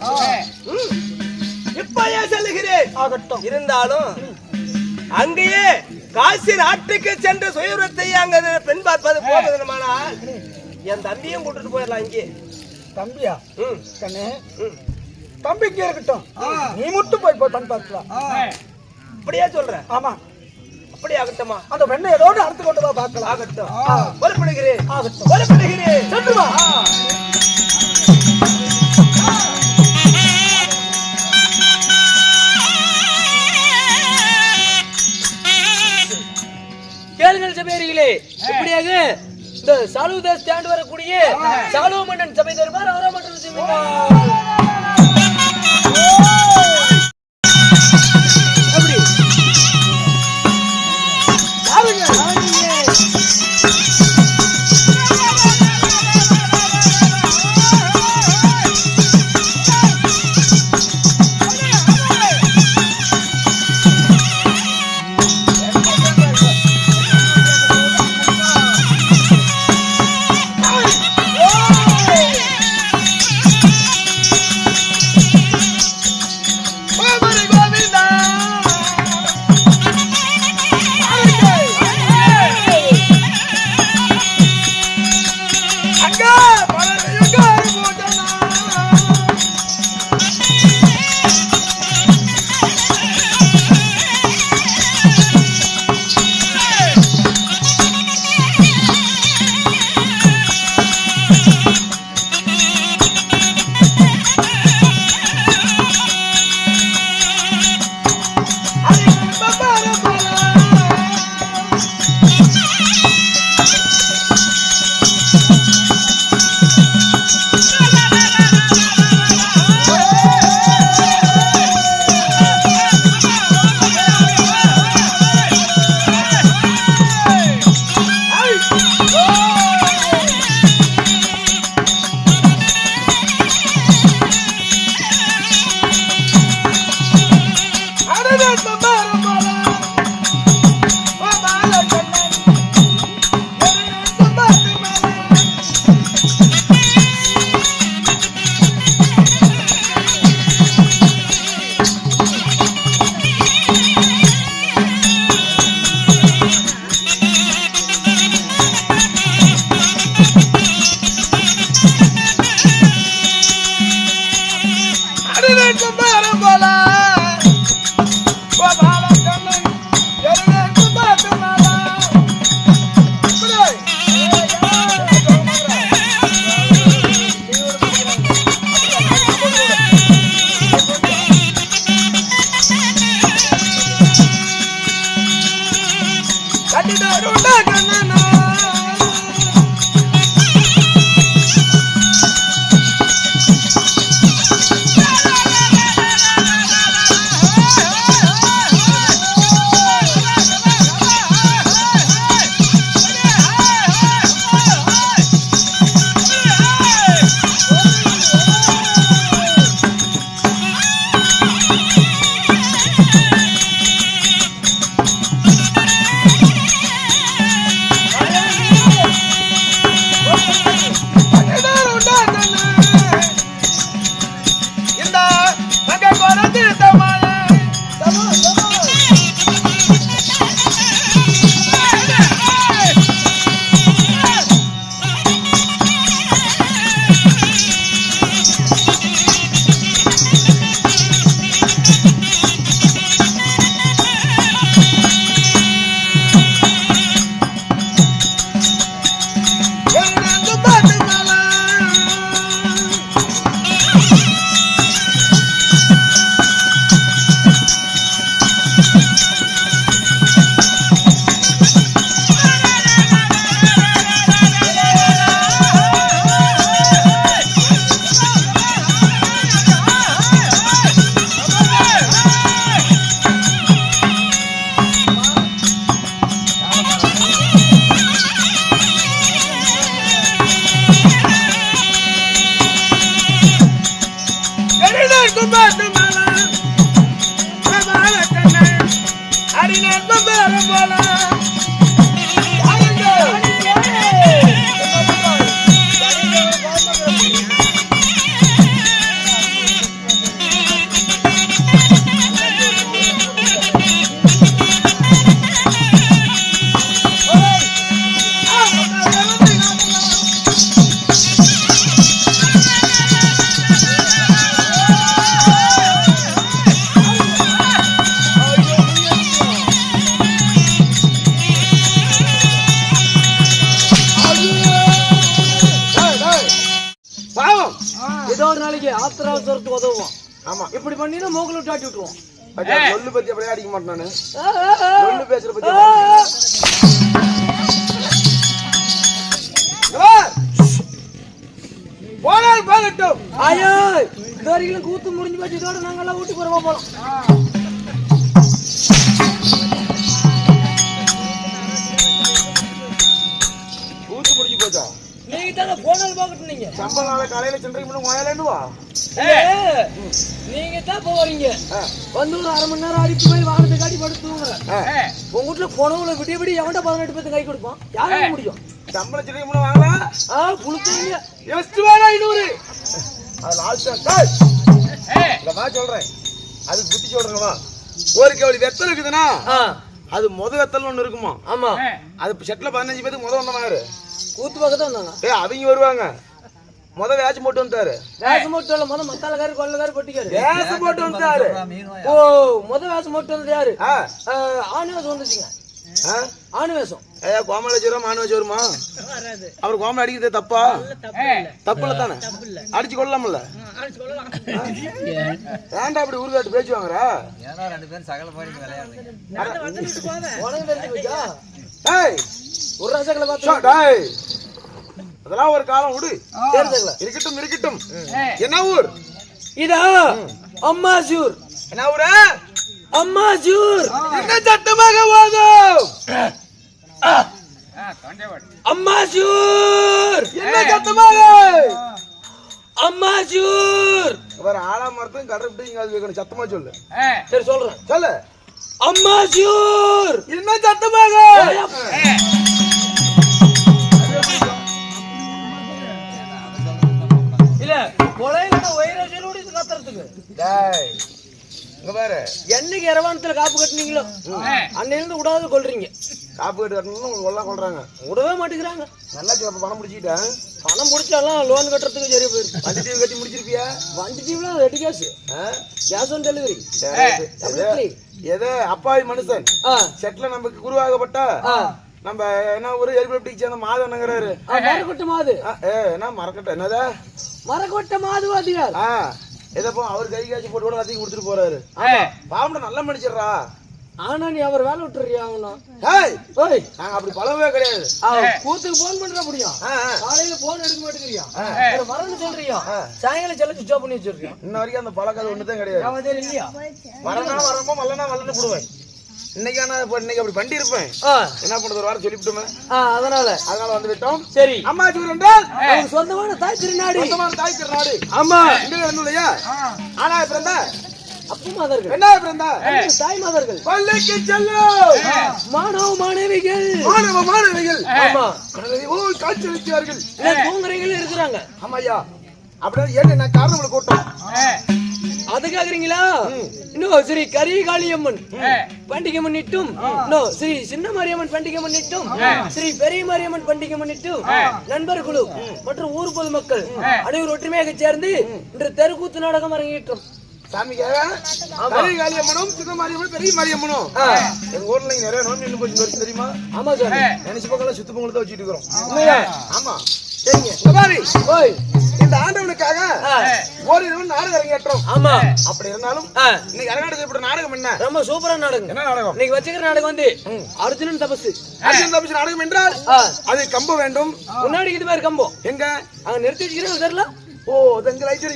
இப்பயே செல்லுகிறேன் ஆகட்டும் இருந்தாலும் அங்கேயே காசி நாட்டுக்கு சென்று சுயவரத்தை அங்க பெண் பார்ப்பது போவதுமானால் என் தம்பியும் கூட்டிட்டு போயிடலாம் இங்கே தம்பியா கண்ணே தம்பிக்கு இருக்கட்டும் நீ மட்டும் போய் பெண் பார்க்கலாம் அப்படியே சொல்றேன் ஆமா அப்படி ஆகட்டுமா அந்த பெண்ணை ஏதோடு அறுத்து கொண்டு வா பார்க்கலாம் ஆகட்டும் பொறுப்படுகிறேன் ஆகட்டும் பொறுப்படுகிறேன் சென்று வா கேளுங்கள் சபையர்களே இப்படியாக இந்த சாலுதா ஸ்டாண்ட் வரக்கூடிய சாலு மன்னன் சபை தருமாறு அவரா மன்றம் செய்வார் உதவும். ஏதோ ஒரு நாளைக்கு ஆத்திர அவசரத்துக்கு உதவுவோம். ஆமா இப்படி பண்ணினா மூக்குல விட்டு ஆட்டி விட்டுருவோம். பத்தியா, சொல்லு பத்தி அப்படியே அடிக்க மாட்டேன் நானு. சொல்லு பேசுற பத்தி போனால் போகட்டும். ஐயோ இது வரைக்கும் கூத்து முடிஞ்சு போச்சு. இதோட நாங்க எல்லாம் வீட்டுக்கு வரவா போலாம். கூத்து முடிஞ்சு போச்சா? நீங்க தானே போனால் போகட்டும். நீங்க சம்பள நாளை காலையில சென்ட்ரி பண்ணி வாயலேன்னு வா. நீங்க தான் போறீங்க. வந்து ஒரு அரை மணி நேரம் அடிச்சு போய் வாகனத்தை காட்டி படுத்துவாங்க. உங்க வீட்டுல போனவங்களை விடிய விடிய எவன்டா 18 பேருக்கு கை கொடுப்பான்? யாரால முடியும்? சம்பளம் சென்ட்ரி பண்ணி வாங்கலாம். புளுத்தீங்க எஸ்ட் வேற 500. அது லாஸ்டா இந்த மாதிரி சொல்றேன். அது புத்தி சொல்றேன்வா. ஒரு கவலி வெத்தல் இருக்குதுன்னா அது முத வெத்தல் ஒண்ணு இருக்குமா? ஆமா. அது செட்ல 15 பேருக்கு முத வந்தமாரு கூத்து பக்கத்துல வந்தாங்க. அவங்க வருவாங்க. முத வேஷம் போட்டு வந்தாரு. வேஷம் போட்டு வரல, முத மத்தாலக்காரு கொள்ளக்காரு பொட்டிக்காரு வேஷம் போட்டு வந்தாரு. ஓ முத வேஷம் போட்டு வந்தது யாரு? ஆணு வேஷம் வந்துச்சுங்க. ஆணு வேஷம் கோமலேஜரம் ஆணு வச்சு வருமா? அவர் கோமலை அடிக்கிறது தப்பா? தப்புல தானே அடிச்சு கொள்ளலாம்ல. ஏன்டா அப்படி உருகாட்டு பேச்சு வாங்குறா? ஒரு ரசங்களை பார்த்தா அதெல்லாம் ஒரு காலம் விடு. இருக்கட்டும் இருக்கட்டும். என்ன ஊர்? இதா அம்மாசூர். என்ன ஊரு? அம்மாசூர். என்ன சத்தமாக போதும்? அம்மாசூர். என்ன சத்தமாக? அம்மாசூர். வேற ஆளா மரத்தையும் கடற்பிட்டு இங்க அது வைக்கணும். சத்தமா சொல்லு. சரி சொல்றேன். சொல்லு. அம்மாசூர். என்ன சத்தமாக? இல்ல கொலையில வைரஜலோட இது கத்துறதுக்கு. டேய் இங்க பாரு. என்னைக்கு இரவானத்துல காப்பு கட்டுனீங்களோ அன்னையிலிருந்து விடாத கொல்றீங்க. காப்பு கட்டு கட்டணும்னு உங்களுக்கு கொள்ள கொள்றாங்க. விடவே மாட்டேங்கிறாங்க. நல்லா சிறப்பு பணம் முடிச்சுக்கிட்டேன். பணம் முடிச்சாலும் லோன் கட்டுறதுக்கு சரியா போயிருக்கு. வண்டி டிவி கட்டி முடிச்சிருப்பியா? வண்டி டிவில ready cash. Cash on delivery. எது அப்பாவி மனுஷன் செட்ல நமக்கு குருவாகப்பட்டா நம்ம என்ன ஒரு எலிபிலிப்டிக் சேர்ந்த மாது என்னங்கிறாரு. மரக்கொட்ட மாது. என்ன மரக்கட்ட என்னதா? மரக்கொட்ட மாது வாத்தியார். எதப்போ அவர் கை காய்ச்சி போட்டு கூட எல்லாத்தையும் கொடுத்துட்டு போறாரு. பாவம்டா நல்ல மனுஷர்ரா. ஆனா நீ அவர் வேலை விட்டுறியா? நாங்க அப்படி பழவே கிடையாது. கூத்துக்கு போன் பண்ற முடியும். காலையில போன் எடுக்க மாட்டேங்கிறியா? வரன்னு சொல்றியா? சாயங்காலம் செல்ல சுவிட்ச் ஆஃப் பண்ணி வச்சிருக்கியா? இன்ன வரைக்கும் அந்த பழக்கம் ஒண்ணுதான் கிடையாது. இல்லையா? வரனா வரமோ மல்லனா மல்லன்னு போடுவேன். இன்னைக்கு அப்படி பண்ணி இருப்பேன். என்ன பண்றது? ஒரு வாரம் சொல்லிவிட்டுமே. அதனால வந்து விட்டோம். சரி. அம்மாசூர் என்றால் சொந்தமான தாய் திருநாடு. சொந்தமான தாய் திருநாடு. ஆமா. இங்க ஒண்ணும் இல்லையா? ஆனா பிறந்த அப்பா மாதர்கள். என்ன பிறந்த தாய் மாதர்கள். பள்ளிக்கு செல்லும் மாணவ மாணவிகள். மாணவிகள். ஆமா. காட்சி அளிக்கிறார்கள். தூங்குறீங்களும் இருக்கிறாங்க. ஆமாய்யா. அப்படியே ஏன் நான் காரணங்களை கூட்டம் அது கேக்குறீங்களா? இன்னும் ஸ்ரீ கரிகாளியம்மன் பண்டிகை முன்னிட்டும், ஸ்ரீ சின்ன மாரியம்மன் பண்டிகை முன்னிட்டும், ஸ்ரீ பெரிய மாரியம்மன் பண்டிகை முன்னிட்டும் நண்பர் குழு மற்றும் ஊர் பொதுமக்கள் அனைவரும் ஒற்றுமையாக சேர்ந்து இன்று தெருக்கூத்து நாடகம் அரங்கேற்றோம். சாமிக்காக கரிகாளியம்மனும் சின்ன மாரியம்மனும் பெரிய மாரியம்மனும் எங்க ஊர்ல நிறைய நோம்பி நின்று போச்சு தெரியுமா? ஆமா சார். நினைச்சு பக்கம் சுத்து பொங்கல் தான் வச்சுட்டு இருக்கிறோம். ஆமா சரிங்க. இந்த ஆண்டவனுக்காக ஒரு நாடகம் அரங்கேற்றோம். ஆமா. அப்படி இருந்தாலும் இன்னைக்கு அரங்கேற்ற நாடகம் என்ன? ரொம்ப சூப்பரான நாடகம். என்ன நாடகம்? இன்னைக்கு வச்சுக்கிற நாடகம் வந்து அர்ஜுனன் தபசு. அர்ஜுனன் தபசு நாடகம் என்றால் அது கம்பம் வேண்டும். முன்னாடி இது பேர் கம்பம். எங்க அங்க நிறுத்தி வச்சுக்கிறேன் தெரியல. ஓ எங்க லைட்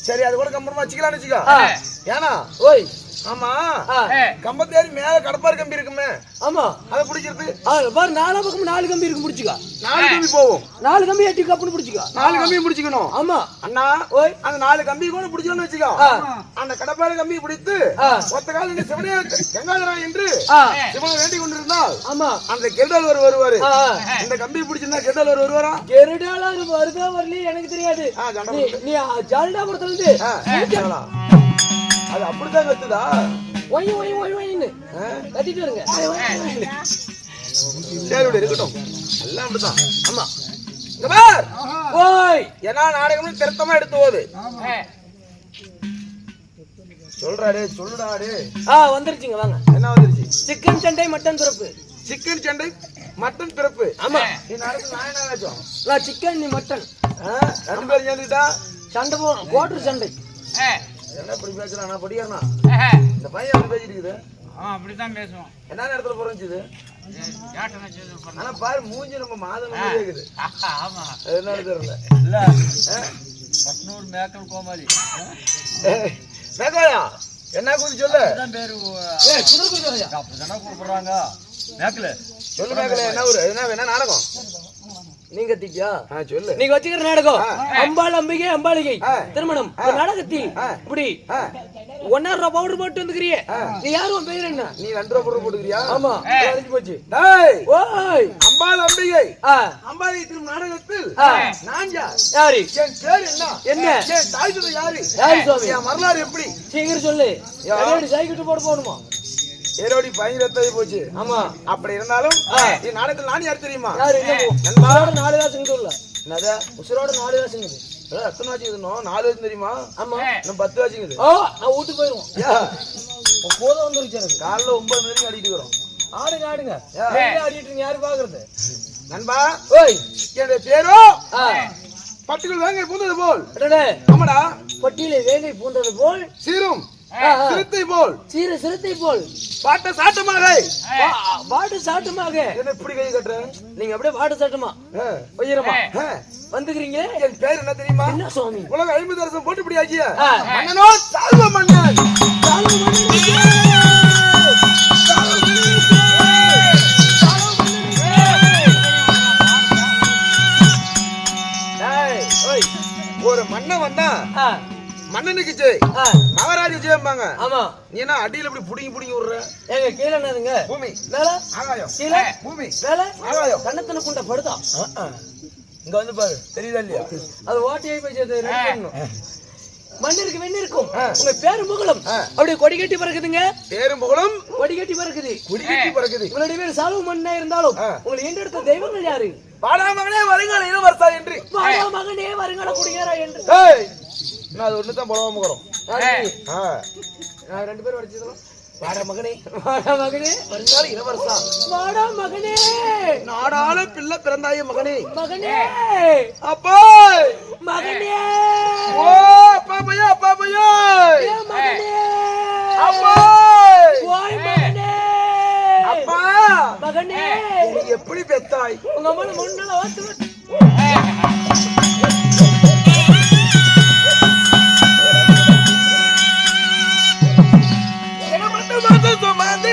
சரி அது கூட கம்பமா வச்சுக்கலாம்னு வச்சுக்கோ. ஏன்னா ஓய் ஆமா கம்பத்தேரி மேல கடப்பார் கம்பி இருக்குமே. ஆமா அத பிடிக்கிறது பாரு. நாலா பக்கம் 4 கம்பி இருக்கு. பிடிச்சுக்கா. 4 கம்பி போகும். 4 கம்பி எட்டி கப்புன்னு பிடிச்சுக்கா. 4 கம்பியும் பிடிச்சுக்கணும். ஆமா அண்ணா ஓய் அந்த 4 கம்பி கூட பிடிச்சோன்னு வச்சுக்கோ. அந்த கடப்பார் கம்பியை பிடித்து ஒத்த கால சிவனே கங்காதரா என்று சிவனை வேண்டிக் கொண்டிருந்தால் ஆமா அந்த கெருடால் வருவாரு. இந்த கம்பியை பிடிச்சிருந்தா கெருடால் வருவாரா? கெருடால வருதா வரலையே எனக்கு தெரியாது. நீ ஜால்டாபுரத்துல இருந்து அது அப்படிதான் கத்துதா? ஒய் ஒய் ஒய் ஒய்னு கத்திட்டு வருங்க. சரி இருக்கட்டும். எல்லாம் அப்படிதான். ஆமா இங்க பார். ஓய் ஏன்னா நாடகம்னு திருத்தமா எடுத்து போகுது. சொல்றாடே சொல்லுடாடே. வந்துருச்சுங்க வாங்க. என்ன வந்துருச்சு? சிக்கன் சண்டை மட்டன் பிறப்பு. சிக்கன் சண்டை மட்டன் பிறப்பு. ஆமா. நீ நாடகம் நான் என்ன ஆச்சோம்? நான் சிக்கன் நீ மட்டன். ரெண்டு பேரும் சேர்ந்துக்கிட்டா சண்டை போறோம் கோட்டர் சண்டை. என்ன இப்படி பேசுறான் நான் படிக்கிறேன்னா ஏ, இந்த பையன் அப்படி பேசிட்டு இருக்குது அவன் அப்படித்தான் பேசுவான். என்ன நேரத்துல புரிஞ்சுது கேட்டனை செய்து பண்ண. ஆனா பாரு மூஞ்சி நம்ம மாதம் கேக்குது ஆமா அது என்ன தெரியல இல்ல 800 மேக்கல் கோமாளி மேகாயா என்ன கூதி சொல்லு அதான் பேரு. ஏய் குதிரை குதிரையா அப்படிதானே கூப்பிடுறாங்க மேக்கல. சொல்லு மேகல என்ன ஊரு என்ன நாடகம் நீங்க திட்டியா சொல்லு நீங்க வச்சுக்கிற நாடகம் அம்பாள் அம்பிகை அம்பாளிகை திருமணம். இந்த நாடகத்தில் இப்படி 1.5 ரூபா பவுடர் போட்டு வந்துக்கிறியே, நீ யாரும் உன் பேர் என்ன? நீ 2 ரூபா போட்டு போட்டுக்கிறியா? ஆமா அழிஞ்சு போச்சு. டேய் ஓய் அம்பாள் அம்பிகை அம்பாளை திரும் நாடகத்தில் நான் யாரு? என் பேர் என்ன? என்ன? என் தாய் தந்தை யாரு? யாரு சுவாமி? என் வரலாறு எப்படி? சீக்கிரம் சொல்லு. சைக்கிட்டு போட போகணுமா? ஏரோடி பயங்கரத்தாய் போச்சு. ஆமா அப்படி இருந்தாலும் இந்த நாடகத்தில் நான் யார் தெரியுமா? யாரு? உசுரோட 4 காசுங்க இல்ல என்னதா உசுரோட 4 காசுங்க. எத்தனை வாட்சி இருந்தோம்? 4 வருஷம் தெரியுமா? ஆமா இன்னும் 10 வாட்சிங்குது. ஓ நான் வீட்டுக்கு போயிருவோம். போதும் வந்துருச்சு எனக்கு. காலைல 9 மணிக்கு அடிக்கிட்டு வரோம். ஆடுங்க ஆடுங்க ஆடிட்டு யாரு பாக்குறது? நண்பா ஓய் என்னுடைய பேரோ பட்டுகள் வேங்கை பூந்தது போல். ஆமாடா பட்டியலை வேங்கை பூந்தது போல் சீரும் சிறுத்தை போல் சிறுத்தை போல் பாட்ட சாட்டமாக வாட்டு சாட்டமாக. என்ன இப்படி கை கட்டுற? நீங்க அப்படியே வாட்டு சாட்டமா உயரமா வந்துக்கிறீங்க. என் பேர் என்ன தெரியுமா? என்ன சுவாமி? உலக 50 வருஷம் போட்டு இப்படி ஆகிய மன்னனோ சால்வ மன்னன். ஒரு மன்னன் வந்தா மன்னனுக்கு ஜெய், மகாராஜ ஜெயம்பாங்க. ஆமா நீ என்ன அடியில இப்படி புடிங்கி புடிங்கி விடுற? எங்க கீழே என்னதுங்க? பூமி மேல ஆகாயம், கீழே பூமி மேல ஆகாயம். கண்ணத்துல குண்ட படுதா இங்க வந்து பாரு, தெரியுதா இல்லையா? அது ஓட்டியாய் போய் மண்ணிற்கு வெண்ணிருக்கும் உங்க பேரு முகலம் அப்படியே கொடி கட்டி பறக்குதுங்க. பேரும் புகழும் கொடி கட்டி பறக்குது, குடி கட்டி பறக்குது. உங்களுடைய பேர் சால்வ மண்ணா இருந்தாலும் உங்களை ஈண்டெடுத்த தெய்வங்கள் யாரு? பாடா மகனே வருங்கால இளவரசா என்று. பாடா மகனே வருங்கால குடியாரா என்று. நான் அது ஒண்ணுதான் புடவை முகரம். நான் 2 பேரும் அடிச்சதுலாம் வாடா மகனே வருங்கால இளவரசா. வாடா மகனே நாடாள பிள்ளை பிறந்தாய மகனே. மகனே அப்பா மகனே ஓ அப்பா பையா மகனே அப்பா ஓய் மகனே அப்பா மகனே நீ எப்படி பெத்தாய்? உங்க அம்மா முன்னால வாத்து என்ன மட்டும் சுமந்து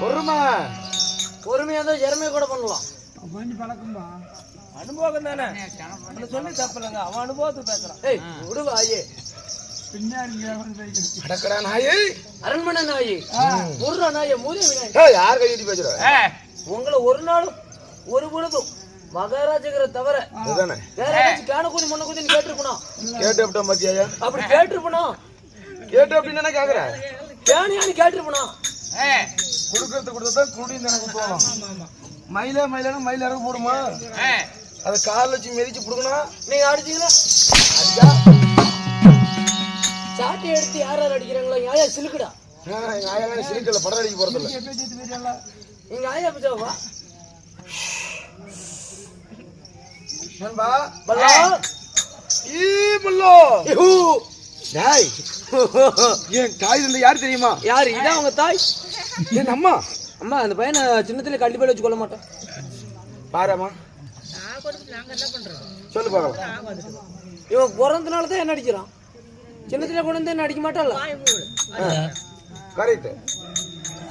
பொறுமையா இருந்தா இறமைய கூட பண்ணலாம். அனுபவம் தானே அவனை சொல்லி தப்பு இல்லைங்க, அவன் அனுபவத்துக்கு பேசுறான். ஏய் விடுவாயே அடக்கடா நாயே. அரண்மனை நாயி முர்ற நாய மூதேவி நாய். ஏய், யார் கையிட்டு பேசுற? உங்களை ஒரு நாளும் ஒரு பொழுதும் மகாராஜகிற தவிர அதுதானே வேற ஏதாச்சும் கேன குதி முன்ன குதின்னு கேட்டிருப்பணும். கேட்டு விட்டோம் பாத்தியா? அப்படி கேட்டிருப்பணும். கேட்டு அப்படின்னு என்ன கேக்குற? கேனியான்னு கேட்டிருப்பணும். குடுக்கறது கொடுத்தா குடின்னு எனக்கு தோணும். மயிலான மயில் இறங்க போடுமா? அதை கால் வச்சு மிதிச்சு புடுக்கணும். நீங்க அடிச்சீங்களா? அடிச்சா சாட்டை எடுத்து யார் யார் அடிக்கிறாங்களோ யாயா சிலுக்குடா. எங்க ஆயா சிரிக்கல, படம் அடிக்க போறதில்ல. நீங்க ஆயா பிச்சாவா நண்பா பல்லா ஈ பல்லோ. யூ டேய், என் தாய் தந்தை யார் தெரியுமா? யாரு? இதான் உங்க தாய்? என் அம்மா. அம்மா அந்த பையனை சின்னத்துல கண்டிப்பா வச்சு கொள்ள மாட்டோம். பாரம்மா, சொல்லு பார்க்கலாம். இவன் பிறந்தனால தான் என்ன அடிக்கிறான். சின்னத்துல கொண்டு வந்து என்ன அடிக்க மாட்டான்ல. கரெக்ட்.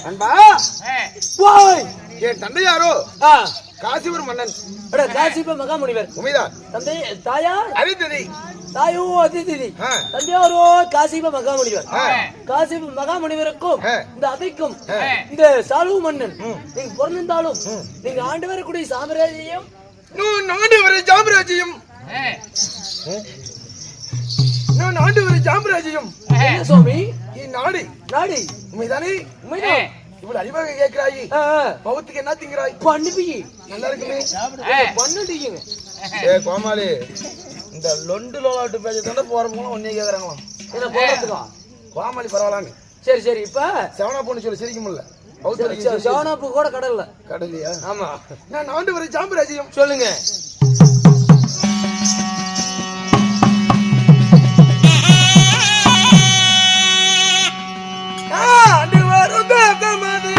நண்பா, போய் என் தந்தை யாரோ? ஆ காசிபுரம் மன்னன் அட காசிப்ப மகாமுனிவர். உமைதான் தந்தை தாயா அறிந்ததை. தாயோ அதிதி ஆ. தந்தையாரோ காசிப மகாமுனிவர். ஆ. காசிப மகாமுனிவருக்கும் ஆ. இந்த அதைக்கும் இந்த சாலுவ மன்னன் நீங்க பிறந்திருந்தாலும் நீங்க ஆண்டு வரக்கூடிய சாம்ராஜ்யம் நாடு வரை சாம்ராஜ்யம். நாடு வரை சாம்ராஜ்யம். என்ன சுவாமி? நாடு நாடி உண்மைதானே? உண்மைதான். இவ்வளவு அறிவாக கேட்கிறாய். ஆ, ஆ. பௌத்துக்கு என்ன திங்கிறாய்? பண்ணிப்பி நல்லா இருக்குமே. பண்ணிட்டீங்க. ஏ கோமாளி, இந்த லொண்டு லோலாட்டு பேஜ தானே போறவங்க ஒன்னே கேக்குறாங்களாம். என்ன போறதுக்கா? கோமாளி பரவாயில்லான்னு சரி சரி. இப்ப செவனா பொண்ணு சொல்லி சிரிக்க முடியல. பௌத்த சவனாப்பு கூட கடல்ல. கடலையா? ஆமா நான் நாடு வரை சாம்ராஜ்யம். சொல்லுங்க. ஆண்டு வரும் தேசமது.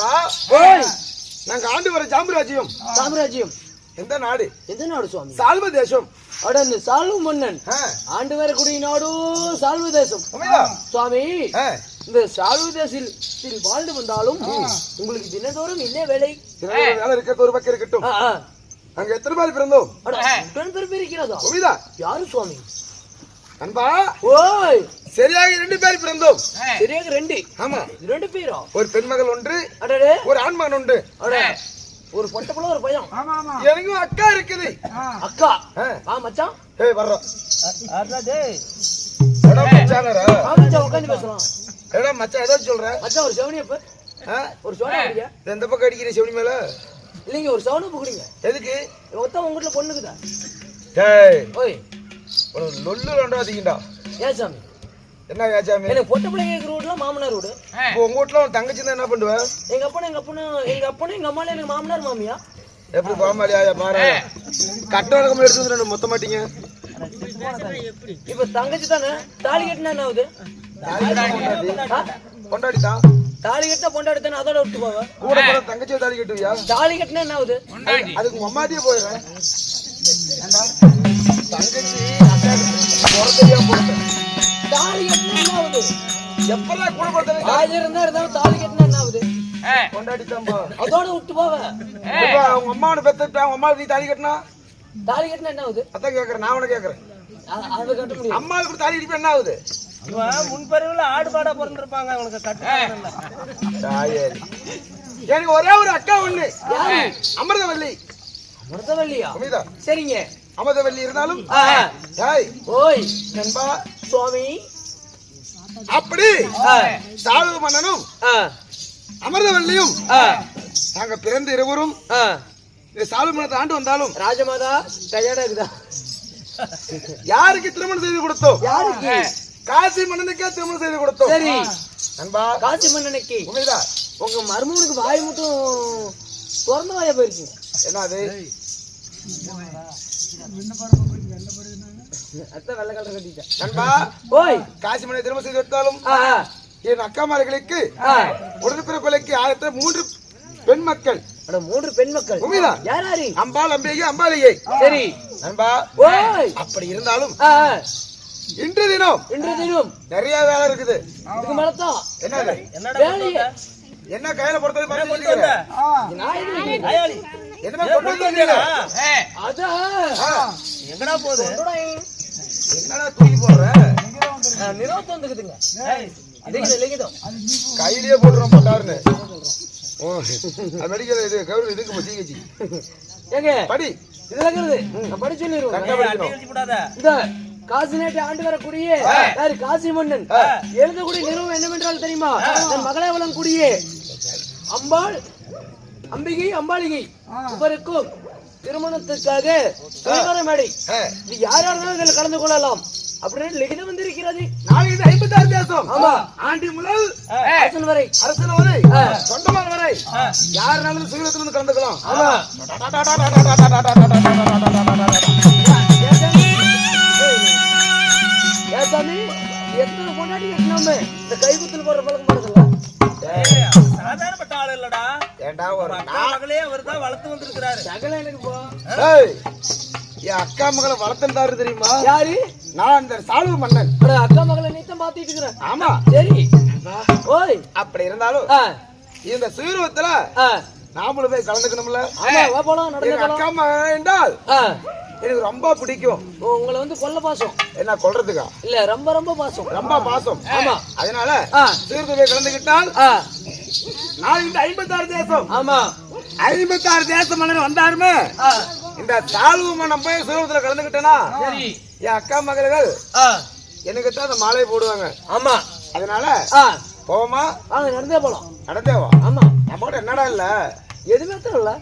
நண்பா ஓய் நாங்க ஆண்டு வர சாம்ராஜ்யம் சாம்ராஜ்யம் எந்த நாடு? எந்த நாடு சுவாமி? சால்வ தேசம். அடன்னு சால்வ மன்னன் ஆ, ஆண்டு வரக்கூடிய நாடு சால்வ தேசம். உண்மையா? சுவாமி ஆ, இந்த சால்வ தேசத்தில் வாழ்ந்து வந்தாலும் உங்களுக்கு தினந்தோறும் என்ன வேலை? சில வேலை இருக்கிறது ஒரு பக்கம் இருக்கட்டும். அங்க எத்தனை பேர் பிறந்தோம்? அட, பெண் பிறப்பு இருக்கிறதா? உண்மைதா? யாரு சுவாமி? நண்பா ஓய் சரியாக 2 பேர் பிறந்தோம். சரியாக 2. ஆமா, 2 பேரா? ஒரு பெண்மகள் ஒன்று, அடடே, ஒரு ஆண்மகன் ஒன்று. அட, ஒரு பொட்டப்புல ஒரு பையன். எனக்கும் அக்கா இருக்குது. அக்கா ஆ. மச்சான். ஏய் வர்றோம். அடடா டேய். எடா மச்சானரா? மச்சான் உட்கார்ந்து பேசலாம். எடா மச்சான் ஏதோ சொல்ற? மச்சான் ஒரு செவனியப்ப. ஒரு சோடா குடிங்க. எந்த பக்கம் அடிக்கிற செவனி மேல? இல்லைங்க ஒரு சவுனப்பு குடிங்க. எதுக்கு? மொத்தம் உங்க வீட்ல பொண்ணுக்குதா? டேய் ஓய் ஒரு லொல்லு ரெண்டாதீங்கடா. ஏன் சாமி? என்ன ஏச்சாமி? எனக்கு பொட்ட பிள்ளை கேக்குற வீடுல மாமனார் வீடு. இப்போ உங்க வீட்ல உன் தங்கச்சி தான் என்ன பண்ணுவ? எங்க அப்பனும் எங்க அம்மால எனக்கு மாமனார் மாமியா. எப்படி கோமாளியா பாரு. கட்ட வழக்கம் எடுத்து வந்து மொத்த மாட்டீங்க. இப்ப தங்கச்சி தானே தாலி கட்டினா என்ன ஆகுது? கொண்டாடி தான் தாலி கட்டினா பொண்டாடி தானே, அதோட விட்டு போவ. கூட கூட தங்கச்சியை தாலி கட்டுவியா? தாலி கட்டினா என்ன ஆகுது? அதுக்கு உங்க அம்மாட்டியே போயிடுறேன். தங்கச்சி அக்கா போட்டேன். தாலி கட்டினா என்ன ஆகுது? எப்பெல்லாம் கூட கொடுத்தேன் ஆயிரம் தான் இருந்தாலும் தாலி கட்டினா என்ன ஆகுது? கொண்டாடி தான்பா. அதோட விட்டு போவ. உங்க அம்மாவோட பெத்த உங்க அம்மா நீ தாலி கட்டினா தாலி கட்டினா என்ன ஆகுது? அதான் கேக்குறேன். நான் உன கேக்குறேன். அதை கட்ட முடியும். அம்மாவுக்கு தாலி கட்டிப்பா என்ன ஆகுது? முன்பருவில் ஆடு பாடா பிறந்திருப்பாங்க, அவங்களுக்கு கட்டு. எனக்கு ஒரே ஒரு அக்கா ஒண்ணு, அமிர்தவல்லி. அமிர்தவல்லியா? உண்மைதா? சரிங்க. அமிர்தவல்லி இருந்தாலும் டேய் ஓய் நண்பா சுவாமி, அப்படி சாளுவ மன்னனும் அமிர்தவல்லியும் நாங்க பிறந்த இருவரும் இந்த சாளுவ மன்னத்தை ஆண்டு வந்தாலும் ராஜமாதா டயர்டா இருக்குதா? யாருக்கு திருமணம் செய்து கொடுத்தோம்? யாருக்கு? காசி மன்னனுக்கே திருமணம் செய்து கொடுத்தோம். சரி நண்பா காசி மன்னனுக்கு. உண்மைதா? உங்க மருமகனுக்கு வாய் மட்டும் திறந்த வாயா போயிருச்சு. என்னது? அத்தை வெள்ளை கலர் கட்டிட்டேன். நண்பா ஓய் காசி மன்னனை திருமணம் செய்து கொடுத்தாலும் என் அக்காமார்களுக்கு உடன்பிற கொலைக்கு 3 பெண் மக்கள். 3 பெண் மக்கள். உண்மைதா? யார் யாரு? அம்பாள், அம்பிகை, அம்பாலிகை. சரி நண்பா ஓய் அப்படி இருந்தாலும் இன்று தினம் நிறைய வேலை இருக்குது. இதுக்கு மேலதான் என்னது? வேலையே என்ன கையில பொறுத்தது பார்த்து நான் இது என்ன கொண்டு வந்தீங்க? அதான் எங்கடா போகுது? என்னடா தூக்கி போடுற? நிறுவனம் வந்துக்குதுங்க. லிகிதம் கையிலேயே போடுறோம் போட்டாருன்னு. மெடிக்கல் இது கவுரு இதுக்கு ஜிஹெச். ஏங்க படி இதுல இருக்குது. நான் படி சொல்லிடுவேன். இந்த காசி நாட்டை ஆண்டு வரக்கூடிய யாரு? காசி மன்னன் எழுதக்கூடிய நிறுவனம் என்னவென்றால் தெரியுமா? தன் மகளே வழங்கக்கூடிய அம்பாள், அம்பிகை, அம்பாளிகை இவருக்கும் திருமணத்திற்காக சுயவர மேடை. இது யார் யாருனாலும் இதில் கலந்து கொள்ளலாம் அப்படின்னு லிகிதம் வந்திருக்கிறது. நாளைக்கு 56 தேசம். ஆமா, ஆண்டி முதல் அரசன் வரை, அரசன் வரை, சொந்தமான் வரை யாருனாலும் சுயத்தில் வந்து கலந்துக்கலாம். ஆமா. ஏசாமி எத்தனை கொண்டாடி கட்டினாம இந்த கைகுத்தில் போற பழக்கம் பாருங்கல்ல. சாதாரணப்பட்ட ஆள் இல்லடா. ஏண்டா ஒரு மகளே அவர்தான் வளர்த்து வந்திருக்கிறாரு. சகல எனக்கு போ. ஏய் என் அக்கா மகளை வளர்த்தந்தாரு தெரியுமா? யாரு? நான் இந்த சாளுவ மன்னன். அக்கா மகளை நீத்தான் பாத்துட்டு இருக்கிறேன். ஆமா சரி. ஓய் அப்படி இருந்தாலும் இந்த சுயரூபத்துல நாமளும் போய் கலந்துக்கணும்ல. ஆமா வா போலாம். நடந்து போலாம். அக்கா மகன் என்றால் எனக்கு ரொம்ப பிடிக்கும். உங்களை வந்து கொல்ல பாசம். என்ன கொல்றதுக்கா? இல்ல ரொம்ப ரொம்ப பாசம். ரொம்ப பாசம். ஆமா. அதனால சுயரூபத்தை கலந்துக்கிட்டால் நான் இந்த 56 தேசம். ஆமா 56 தேசம் மன்னன் வந்தாருமே இந்த சாளுவ மன்னன் போய் சுயரூபத்துல கலந்துக்கிட்டேனா சரி என் அக்கா மகள்கள் எனக்கு தான் அந்த மாலையை போடுவாங்க. ஆமா. அதனால போவோமா? வாங்க நடந்தே போலாம். நடந்தேவா? ஆமா. நம்ம கூட என்னடா இல்ல? எதுவுமே தெரியல.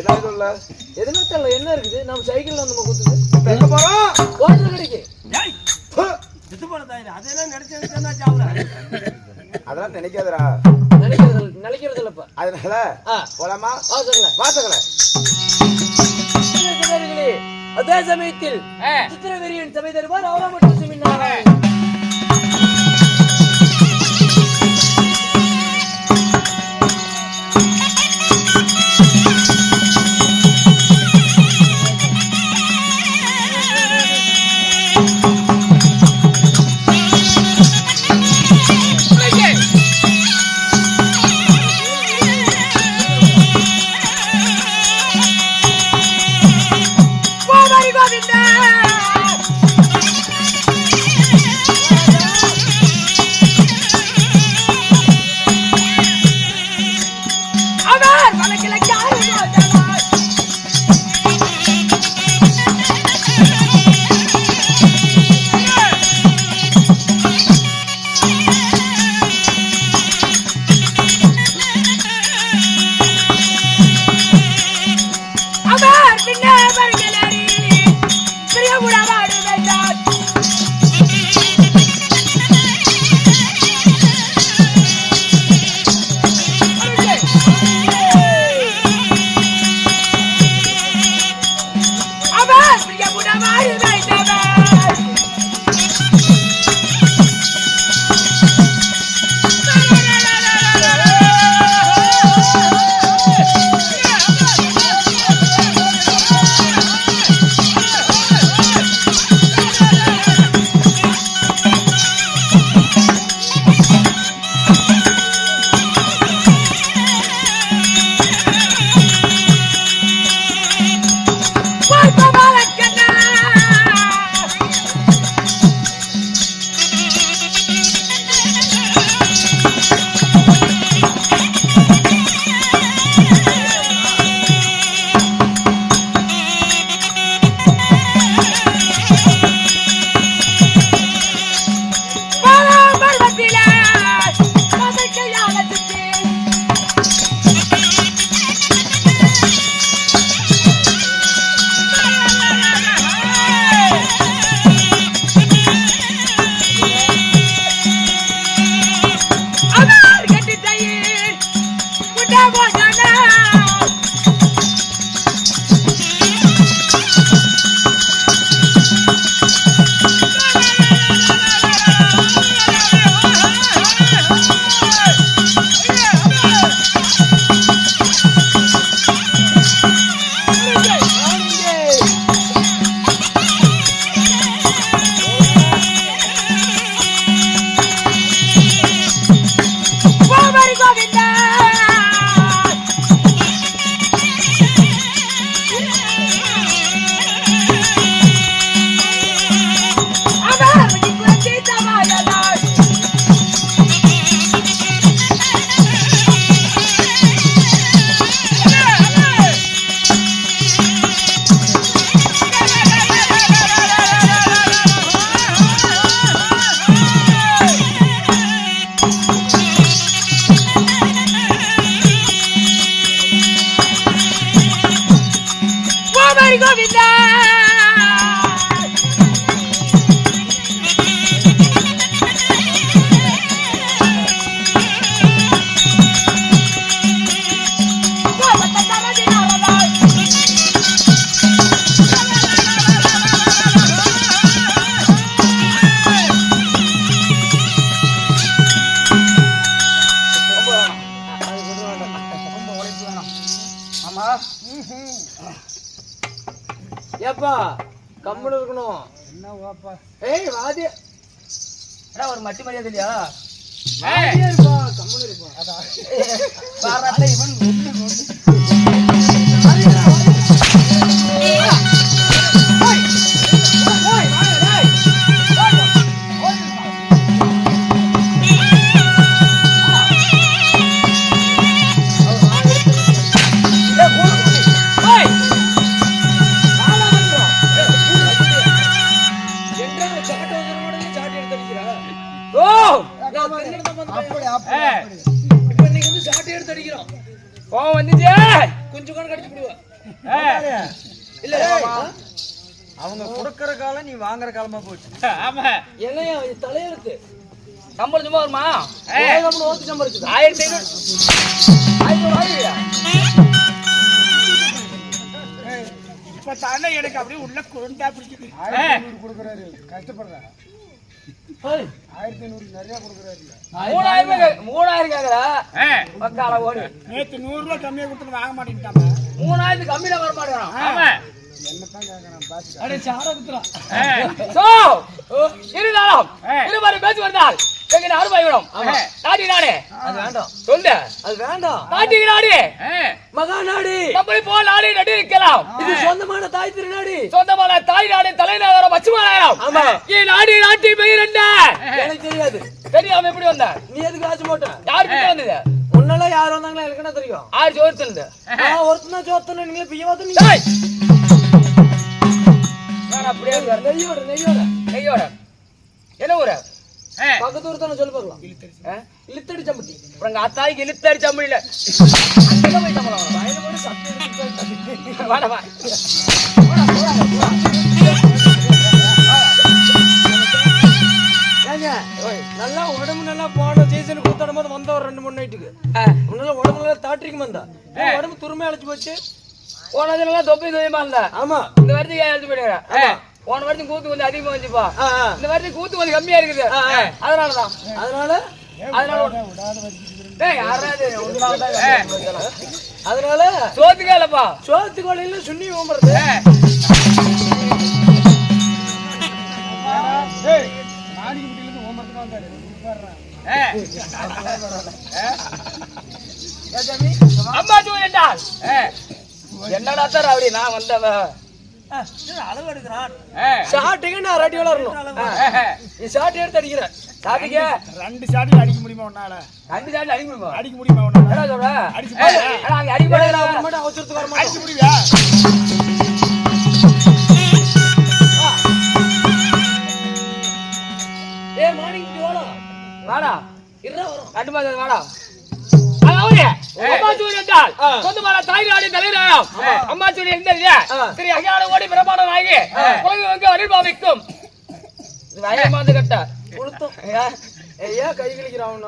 என்ன இல்ல? எதுவுமே தெரியல. என்ன இருக்குது? நம்ம சைக்கிள்ல நம்ம குத்துது. எங்க போறோம்? ஹோட்டல் கடைக்கு. அதெல்லாம் நினைச்சா சாவுற. அதெல்லாம் நினைக்காதடா. நினைக்கிறது இல்லப்ப. அதனால போலாமா? வாசகல அதே சமயத்தில் சித்திரவெறியின் சபை தருவார். அவரா மட்டும் சிமின்னாங்க. ஏப்பா கம்முன்னு இருக்கணும். ஏய் வாதி ஒரு மட்டி மரியாதை இல்லையா? இருப்பா கம்முன்னு இருப்பா. பாராட்ட இவன் அவங்க கொடுக்கற காலம் நீ வாங்குற காலமா போச்சு. என்னையா தலையெழுத்து சம்பளம் சும்மா வருமா? ஓத்து சம்பளிச்சு 1500 இப்ப தானே எனக்கு அப்படியே உள்ள கொண்டா பிடிக்குது. 1500 கொடுக்கறாரு, கஷ்டப்படுறா. 1500 நிறைய கொடுக்கறாரு. 3000 கேக்குறா. பக்கால ஓடி. நேத்து 100 ரூபாய் கம்மியா கொடுத்து வாங்க மாட்டேன்ட்டாங்க. 3000 கம்மியா வர மாட்டேறான். ஆமா. என்னதான் கேக்குறான் பாத்து. அட சார குத்துறா. சோ இருதாலம் இருபாரு பேச்சு வந்தால் எங்க அருமை வேணும். நாடி நாடே அது வேண்டாம். சொல்லு. அது வேண்டாம். நாடி நாடி மகாநாடு நம்மளை போல் நாடி நடி இருக்கலாம். இது சொந்தமான தாய் திருநாடு. சொந்தமான தாய் நாடு தலைநகரம் பச்சுமாநகரம். ஆமா. ஏ நாடி நாட்டி பெயர் என்ன? எனக்கு தெரியாது. தெரியாம எப்படி வந்த? நீ எதுக்கு ஆச்சு போட்ட? யார் கிட்ட வந்தது? உன்னால யார் வந்தாங்களா எனக்கு என்ன தெரியும்? ஆறு ஜோர்த்தது. நான் ஒருத்தனா ஜோத்தன நீங்க பியவாத நீ. நான் அப்படியே நெய்யோட நெய்யோட நெய்யோட என்ன ஊரு? பக்கத்து ஊர் தானே சொல்லி பார்க்கலாம். இழுத்தடி சம்பட்டி. அப்புறம் எங்க அத்தாய்க்கு இழுத்தடி சம்பளியில வாடா வா. ஏங்க நல்லா உடம்பு நல்லா போன சீசன் கூத்தாடும் போது வந்த ஒரு 2-3 நைட்டுக்கு உன்னால உடம்பு நல்லா தாட்டிக்கு வந்தா உடம்பு துருமே அழைச்சு போச்சு. போனதுலாம் தொப்பி தொய்யமா இல்ல. ஆமா இந்த வருஷத்துக்கு எழுத்து போயிடுறேன். போன வருஷம் கூத்து கொஞ்சம் அதிகமா வந்துப்பா. இந்த வருஷம் கூத்து கொஞ்சம் கம்மியா இருக்குது. அதனாலதான் அதனால சோத்துக்கே இல்லப்பா. சோத்து கோழில சுண்ணி ஓம்புறது. அம்மா சூழ் என்றால் என்னடா சார் அப்படி நான் வந்தவ அளவு எடுக்கிறான். ஷாட்டுக்கு நான் ரெடி வளரணும். நீ ஷாட் எடுத்து அடிக்கிற. ஷாட்டுக்கு 2 ஷாட் அடிக்க முடியுமா உன்னால? 2 ஷாட் அடிக்க முடியுமா? அடிக்க முடியுமா உன்னால? என்ன சொல்ற? அடிச்சு பாரு. அங்க அடிக்க மாட்டேங்கற. அப்புறமா அவசரத்துக்கு வர மாட்டேன். அடிச்சு முடியா? ஏய் மார்னிங் வாடா. வாடா. இருடா வரோம். 2 மாசம் வாடா. அம்மாச்சூரி என்றால் சொந்தமான தாய்நாடு தலைநகரம். அம்மாச்சூரி இருந்தது ஸ்ரீ அகிலாண்ட கோடி பிரம்மாண்ட நாயகி உலகம் அனிர்பாவிக்கும் வயமாந்து கட்ட கொடுத்தோம். ஏன் கை கிழிக்கிறான்?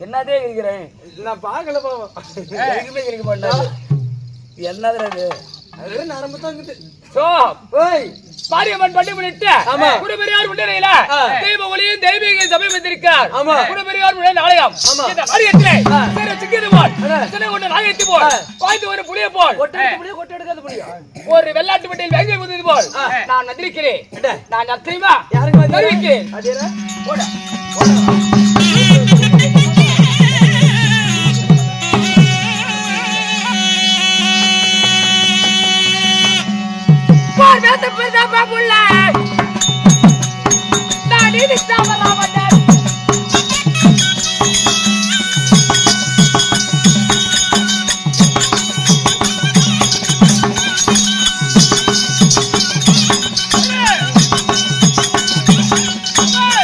என்னதே இருக்கிறேன் நான் பாக்கல பாவம். எதுக்குமே கிடைக்க மாட்டேன். என்னது அது நரம்பு தாங்குது. சோ ஓய் மாரியம்மன் பண்டி பண்ணிட்டு குடிபெரியார் முன்னிலையில தெய்வ ஒளியும் தெய்வீக சமீபத்திருக்கார். குடிபெரியார் முன்னிலை நாடகம் இந்த மாரியத்திலே சிறு சிக்கிது போல் சின்ன ஒன்று நாயத்தி போல் பாய்ந்து ஒரு புளிய போல் கொட்டை எடுக்காது புளியும் ஒரு வெள்ளாட்டு வண்டியில் வேங்கை குதிது போல் நான் நந்திருக்கிறேன். நான் நத்திரிமா யாருக்கு தெரிவிக்கிறேன். அதேரா போடா Bata pesa popular. Nani estaba la batalla. Hey!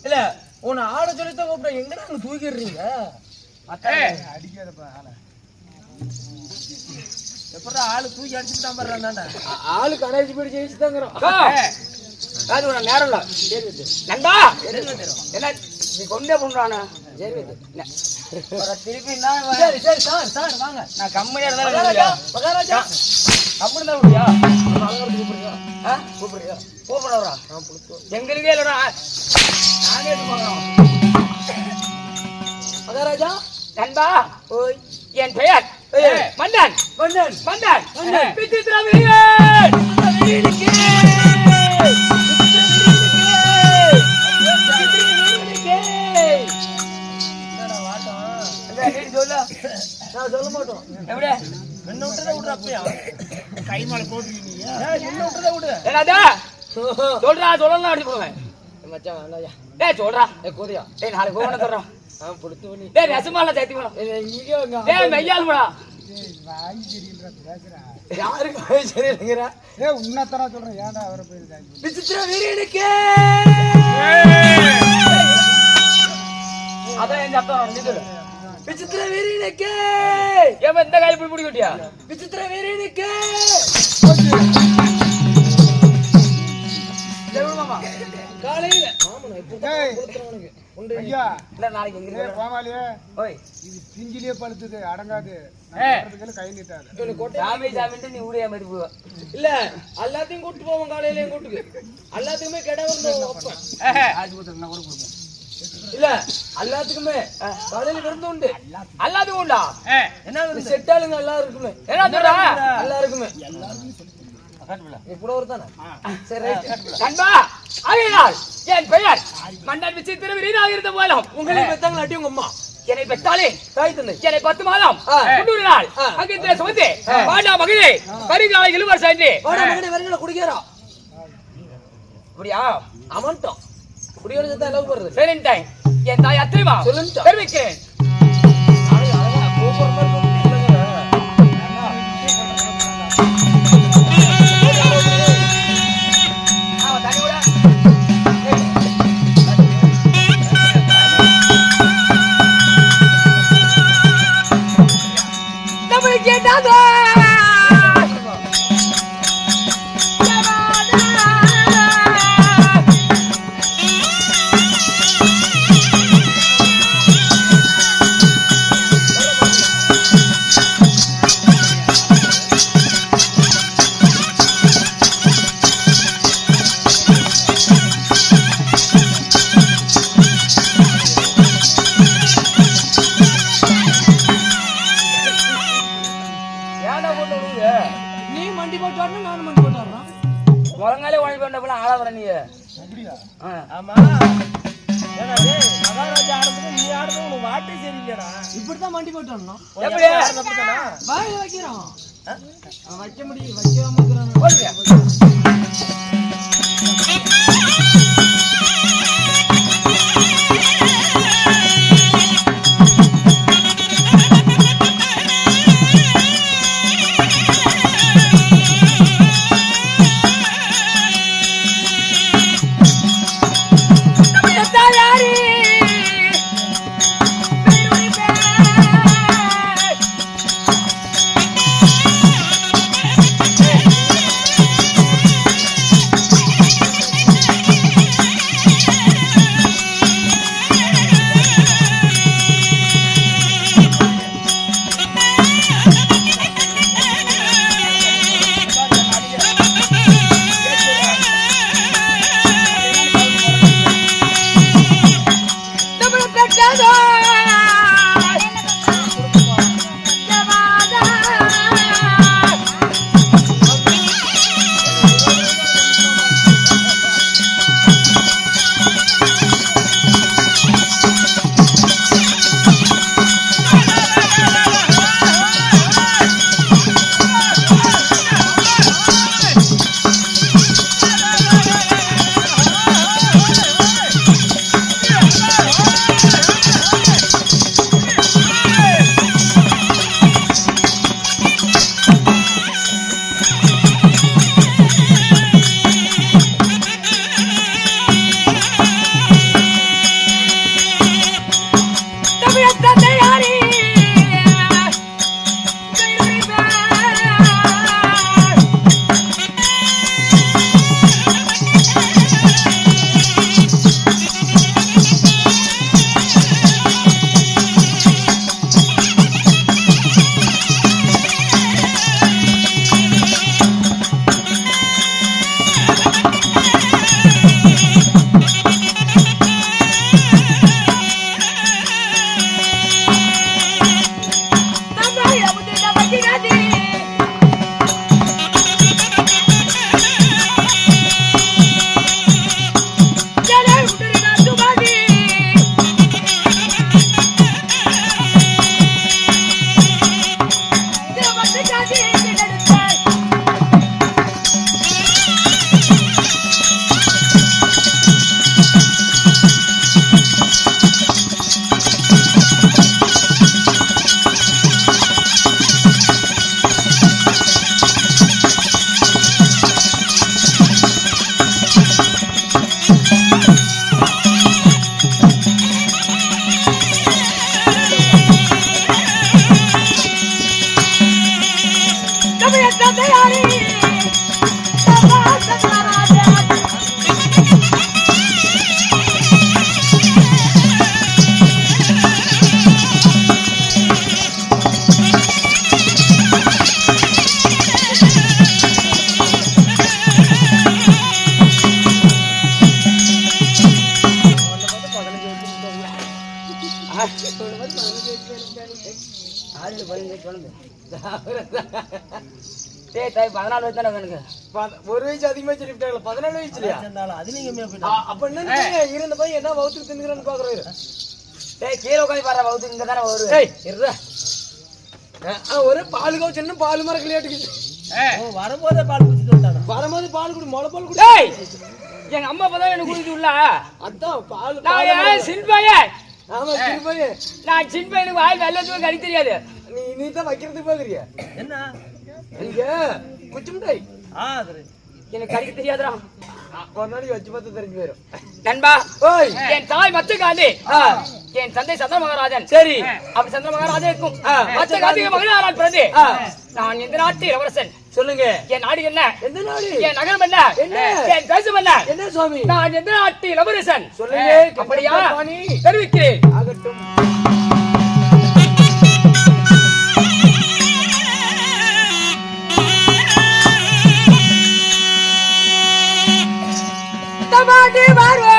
இல்ல உன்னை ஆட சொல்லித்தான் கூப்பிட்டேன், எங்கடா அங்க தூக்கிடுறீங்க? அடிக்காதப்பா ஆளை. எப்படா ஆளு தூக்கி அடிச்சுட்டு தான் பாடுறான்டா. ஆளு கடைசி போய் ஜெயிச்சு தாங்கிறோம். அது ஒரு நேரம் இல்ல. நண்பா என்ன நீ கொண்டே பண்றானா? சரி திருப்பி நான் சரி சரி சார் சார் வாங்க. நான் கம்மியா மகாராஜா மகாராஜா அப்படி தான் முடியா கூப்பிடுறியா? கூப்பிடுறியா? கூப்பிடுறா எங்களுக்கே இல்லடா நானே போகிறோம். மகாராஜா நண்பா ஓய் என் பெயர் மன்னன் மன்னன் மன்னன் மன்னன். விசித்திர வீரன். நான் சொல்ல மாட்டோம். எப்படி என்ன விட்டுறத விடுற அப்பயா கை மேல போட்டுருக்கீங்க என்ன விட்டுறத விடு. என்னடா சொல்றா சொல்லலாம் அடி போவேன் மச்சான் வேண்டாயா. டேய் சொல்றா கோதியா டேய் நாளைக்கு போன சொல்றோம். நான் புடித்து பண்ணி டேய் ரசமால சேர்த்து போலாம். இங்கே வாங்க. டேய் மெய்யால் போடா. வாய் தெரியல பேசுறா. யாருக்கு வாய் சரியில்லைங்கற? ஏய் உன்னத்தரா சொல்றேன், ஏன்டா அவரை போயிருக்காங்க? விசித்திர வீரனுக்கே அதான் எங்க அப்பா வந்து விசித்திர வீரனுக்கே ஏன் இந்த கையில பிடி பிடிக்கிட்டியா? விசித்திர வீரனுக்கே மாமா காலையில மாமனா இப்ப ஏய் கொடுத்துறவனுக்கு உண்டு. ஐயா இல்ல நாளைக்கு எங்க ஏய் கோமாளியே, ஓய் இது பிஞ்சிலே பழுத்துது, அடங்காது. ஏய். கை நீட்டாது. இவனுக்கு கொட்டை சாமி சாமிட்டு நீ ஊடியா மாதிரி போவ. இல்ல எல்லாத்தையும் கூட்டு போவோம். காலையிலயும் கூட்டுக்கு எல்லாத்துக்குமே கடை வந்து வைப்போம். ஆஸ்பத்திரினா கூட கொடுப்போம். இல்ல எல்லாத்துக்குமே காலையில விருந்து உண்டு. அல்லாது உண்டா? என்ன செட்டாளுங்க எல்லாருக்குமே என்ன சொல்றா? எல்லாருக்குமே இப்படி ஒரு தானே சரி ரைட் நண்பா ஆகையால் என் பெயர் மன்னர் விசித்திர வீரனாக இருந்த போலும் உங்களை பெத்தாங்க அட்டி உங்க அம்மா என்னை பெற்றாலே தாய் தந்தை என்னை 10 மாதம் 300 நாள் அங்கிருந்த சுமந்து பாண்டா மகளே கரிகாலை இழுவர் சென்று வாடா மகனே வரங்கள குடிக்கிறா அப்படியா அமன்ட்டோம் குடியோட சேர்த்தா லவ் வருது சரின் டைம் என் தாய் அத்தைமா சொல்லுங்க. தெரிவிக்கிறேன் நீ மண்டி போட்டு வரணும் நானும் மண்டி போட்டு வரணும் முழங்காலே உழைப்பு வேண்டப்பல ஆள வர நீ அப்படியா ஆமா ஏன்னா டேய் மகாராஜா ஆடுறது நீ ஆடுறது உனக்கு வாட்டே சரியில்லைடா இப்படிதான் மண்டி போட்டு வரணும் எப்படி அப்படிதானா வாயில வைக்கிறான் வைக்க முடியும் வைக்காம இருக்கிறான் டேய் தாய் 14 வயசு தானே எனக்கு. ஒரு வயசு அதிகமா சொல்லிட்டாங்களா? 14 வயசுலயா? அப்ப என்ன இருந்த பையன் என்ன வவுத்துக்கு தின்னுறான்னு பாக்குறாரு. டேய் கீழ உட்கார்ந்து பாரு வவுத்து இங்க தானே வரும். ஏய் இருடா. ஒரு பாலுகோ சின்ன பால் மரக்கலையாட்டுக்கு. வரும்போதே பால் குடிச்சிட்டு வந்தானே. வரும்போது பால் குடி, முளை பால் குடி. டேய் எங்க அம்மா அப்பதான் எனக்கு குடிச்சு உள்ள. அதான் பால். நான் சின்பையன். ஆமா சின்ன பையன். நான் சின்பையனுக்கு வாய் வெள்ளத்துக்கு கடி தெரியாது. நீ தான் வைக்கிறதுக்கு பாக்குறியா? என்ன இங்க குச்சி மிட்டாய் சரி. எனக்கு கடிக்க தெரியாதுடா. ஒரு நாளைக்கு வச்சு பார்த்து தெரிஞ்சு போயிடும். நண்பா ஓய் என் தாய் மச்சகாந்தி, என் தந்தை சந்திர மகாராஜன். சரி. அப்படி சந்திர மகாராஜனுக்கும் மச்சகாந்திக்கு மகனாரான் பிறந்து நான் இந்த நாட்டு இளவரசன். சொல்லுங்க. என் நாடு என்ன? எந்த நாடு? என் நகரம் என்ன? என்ன? என் தேசம் என்ன? என்ன சுவாமி? நான் எந்த நாட்டு இளவரசன்? சொல்லுங்க. அப்படியா? பாணி தெரிவிக்கிறேன். ஆகட்டும். தமாடி வருவா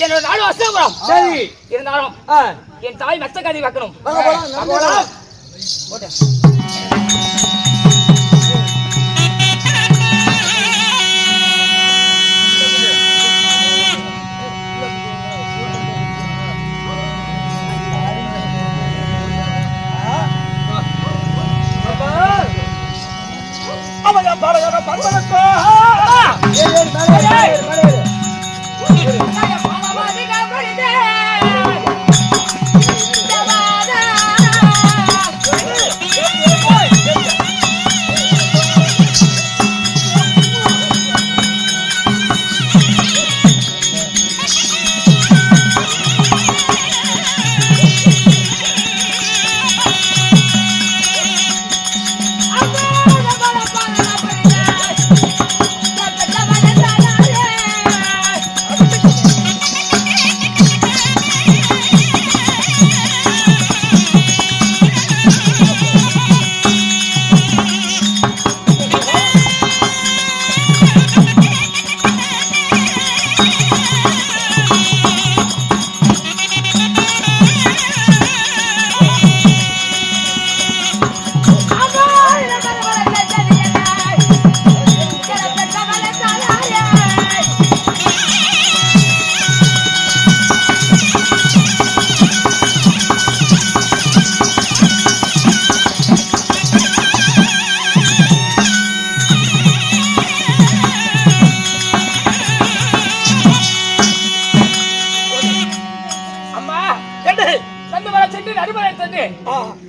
என்னோட நாடு அஸ்தாபுரம். சரி. இருந்தாலும் என் தாய் மச்சகாந்தி வைக்கணும். அவைய பாலகர பர்வதத்தோ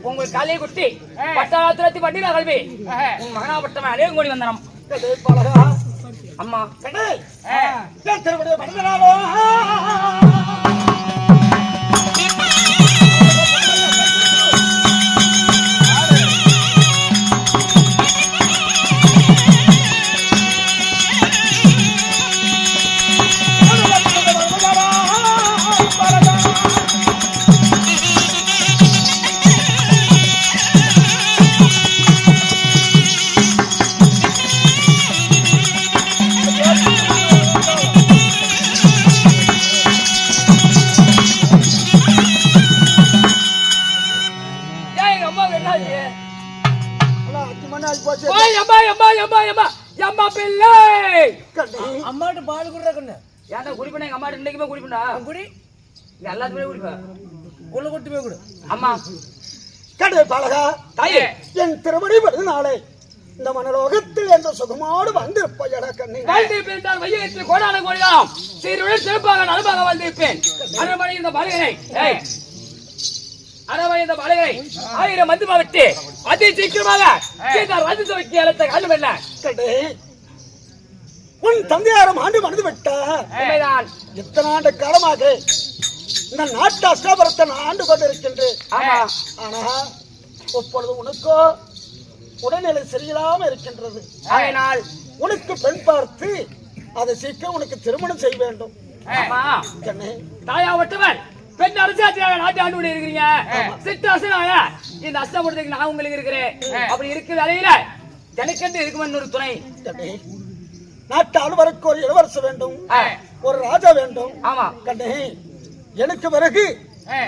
உங்களுக்கு காலையை குட்டி பட்டாளத்துலத்தி பண்டிகை கல்வி உங்க மகனாபட்டவன் அநேகம் கோடி வந்தனம் அம்மா திருவிடைய பண்டனாலோ அம்மாட்ட பால் குடுற கண்ணு ஏன்டா குடிப்பேன் எங்க அம்மா இன்னைக்குமே குடிப்பா குடி எல்லாத்துமே குடிப்பேன் உள்ள கொட்டு போய் குடு அம்மா கடை பாலகா தாயே என் திருமணி வருது நாளை இந்த மனலோகத்தில் என்ற சுகமாடு வந்திருப்பையடா கண்ணி வாழ்ந்திருப்பேன் வையத்தில் கோடான கோடிதாம் சீருடன் சிறப்பாக நலமாக வாழ்ந்திருப்பேன் அரண்மனை இந்த பாலகனை அரண்மனை இந்த பாலகனை 1000 மந்து விட்டு அதி சீக்கிரமாக ராஜ்யசபைக்கு அழைத்த காரணம் என்ன கடை உன் தந்தையாரம் ஆண்டு மறந்து விட்டா உண்மைதான் இத்தனை ஆண்டு காலமாக இந்த நாட்டு அஷ்டாபரத்தை நான் ஆண்டு கொண்டிருக்கின்றேன் ஆமா ஆனா இப்பொழுது உனக்கோ உடல்நிலை சரியில்லாம இருக்கின்றது ஆகையினால் உனக்கு பெண் பார்த்து அதை சீக்கிரம் உனக்கு திருமணம் செய்ய வேண்டும் ஆமா கண்ணே தாயாவட்டவன் பெண் அரசாட்சியாக நாட்டு ஆண்டு கொண்டு இருக்கிறீங்க சிட்டு அசனாக இந்த அஷ்டபுரத்துக்கு நான் உங்களுக்கு இருக்கிறேன் அப்படி இருக்கிற வேலையில எனக்கென்று இருக்குமென்னு ஒரு துணை கண்ணே நாட்டு அலுவலருக்கு ஒரு இளவரசு வேண்டும் ஒரு ராஜா வேண்டும் ஆமா கண்ணே எனக்கு பிறகு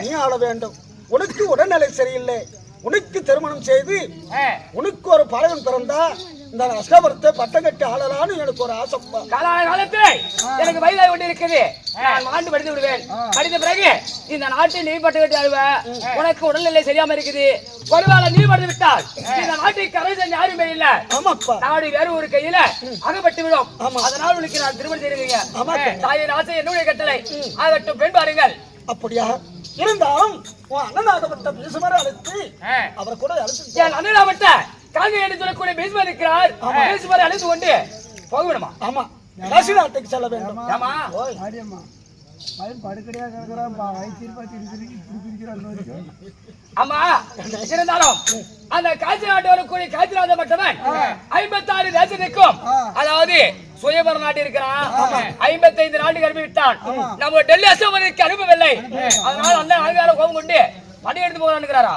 நீ ஆள வேண்டும் உனக்கு உடல்நிலை சரியில்லை உனக்கு திருமணம் செய்து உனக்கு ஒரு பழகன் பிறந்தா இந்த அஷ்டபுரத்தை பட்டம் கட்டி ஆளலான்னு எனக்கு ஒரு ஆசைப்பா காலத்தில் எனக்கு வயதாகி கொண்டு இருக்குது நான் ஆண்டு படித்து விடுவேன் படித்த பிறகு இந்த நாட்டை நீ பட்டு கட்டி ஆளுவ உனக்கு உடல்நிலை சரியாம இருக்குது ஒருவேளை நீ படுத்து விட்டால் இந்த நாட்டை கரை செஞ்ச யாருமே இல்ல ஆமாப்பா நாடு வேற ஒரு கையில அகப்பட்டு விடும் அதனால் உனக்கு நான் திருமணம் செய்திருக்கீங்க தாயின் ஆசை என்னுடைய கட்டளை ஆகட்டும் பெண் பாருங்கள் அப்படியா இருந்தாலும் உன் அண்ணனாகப்பட்ட பீசுமரை அழைத்து அவர் கூட அழைத்து என் அண்ணனாகப்பட்ட காங்க என்று சொல்லக்கூடிய பீசுமர் இருக்கிறார் பீசுமரை அழைத்து கொண்டு போகணுமா ஆமா காசி நாட்டுக்கு செல்ல வேண்டும் ஆமா ஆமா இருந்தாலும் அந்த காட்சி நாட்டு வரக்கூடிய காட்சிராஜ பட்டவன் 56 தேசத்திற்கும் அதாவது சுயபர நாட்டு இருக்கிறான் 55 நாட்டுக்கு அனுப்பி விட்டான் நம்ம டெல்லி அசோகனுக்கு அனுப்பவில்லை அதனால அந்த ஆங்கார கோபம் கொண்டு பணி எடுத்து போகிறான்னுக்கிறாரா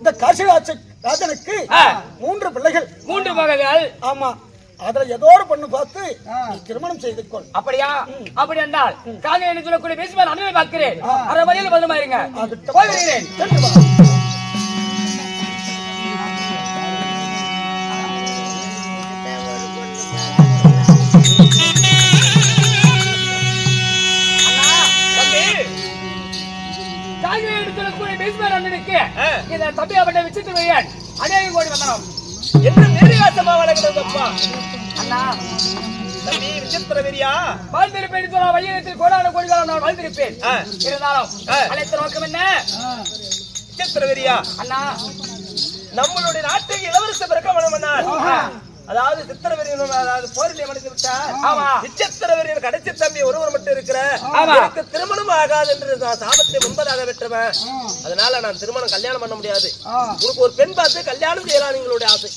இந்த காசி ராஜனுக்கு 3 பிள்ளைகள் 3 மகள்கள் ஆமா அதுல ஏதோ ஒரு பொண்ணு பார்த்து நீ திருமணம் செய்து கொள் அப்படியா அப்படி என்றால் காங்க என்று சொல்லக்கூடிய பேசுவார் அண்ணனை பார்க்கிறேன் அரை வழியில் பத்திரமா இருங்க போய் வருகிறேன் காங்க என்று சொல்லக்கூடிய பேசுவார் அண்ணனுக்கு இந்த தம்பியாப்பட்ட விசித்திர அநேக கோடி வந்தனம் என்ன மேரியாசமா வளர்க்கிறதப்பா அண்ணா தம்பி விசித்திர வெறியா வாழ்ந்திருப்பேன் சொல்ல வையகத்தில் கோடான கோடிகாலம் நான் வாழ்ந்திருப்பேன் இருந்தாலும் அழைத்த நோக்கம் என்ன விசித்திர வெறியா அண்ணா நம்மளுடைய நாட்டுக்கு இளவரச பிறக்க வேணும்னார் அதாவது சித்திரவெறியன் அதாவது போரிலே மடிந்து விட்டார் ஆமா விசித்திரவெறியன் கடைசி தம்பி ஒருவர் மட்டும் இருக்கிற எனக்கு திருமணம் ஆகாது என்று நான் சாபத்தை முன்பதாக பெற்றவன் அதனால நான் திருமணம் கல்யாணம் பண்ண முடியாது உங்களுக்கு ஒரு பெண் பார்த்து கல்யாணம் செய்யலாம் எங்களுடைய ஆசை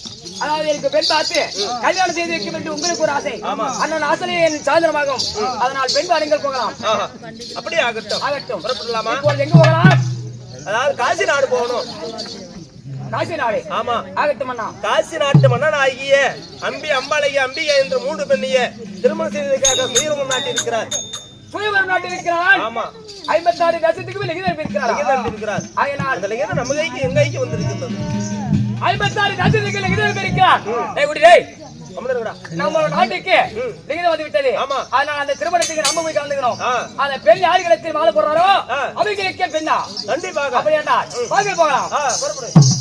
அதாவது எனக்கு பெண் பார்த்து கல்யாணம் செய்து வைக்கும் என்று உங்களுக்கு ஒரு ஆசை அண்ணன் ஆசையே என் சாதனமாகும் அதனால் பெண் பாருங்கள் போகலாம் அப்படியே ஆகட்டும் ஆகட்டும் புறப்படலாமா இப்பொழுது எங்க போகலாம் அதாவது காசி நாடு போகணும் காசி நாடு ஆமா ஆகட்டும் அண்ணா காசி நாட்டு மன்னன் ஆகிய அம்பாளைய அம்பிகை என்ற 3 பெண்ணிய திருமணம் செய்வதற்காக சுயவரம் நாட்டில் இருக்கிறார் சுயவரம் நாட்டில் இருக்கிறார் ஆமா 56 தேசத்துக்கு லிகிதம் இருக்கிறார் ஆகையால் அந்த லிகிதம் நம்ம கைக்கு எங்க கைக்கு வந்திருக்கிறது 56 தேசத்துக்கு லிகிதம் இருக்கிறார் டேய் குடி டேய் நம்ம நாட்டுக்கு லிகிதம் வந்து விட்டது அதனால அந்த திருமணத்துக்கு நம்ம போய் கலந்துக்கணும் அந்த பெண் யாருக்கு மாலை போடுறாரோ அவங்களுக்கு பெண்ணா கண்டிப்பாக அப்படியா வாங்க போகலாம்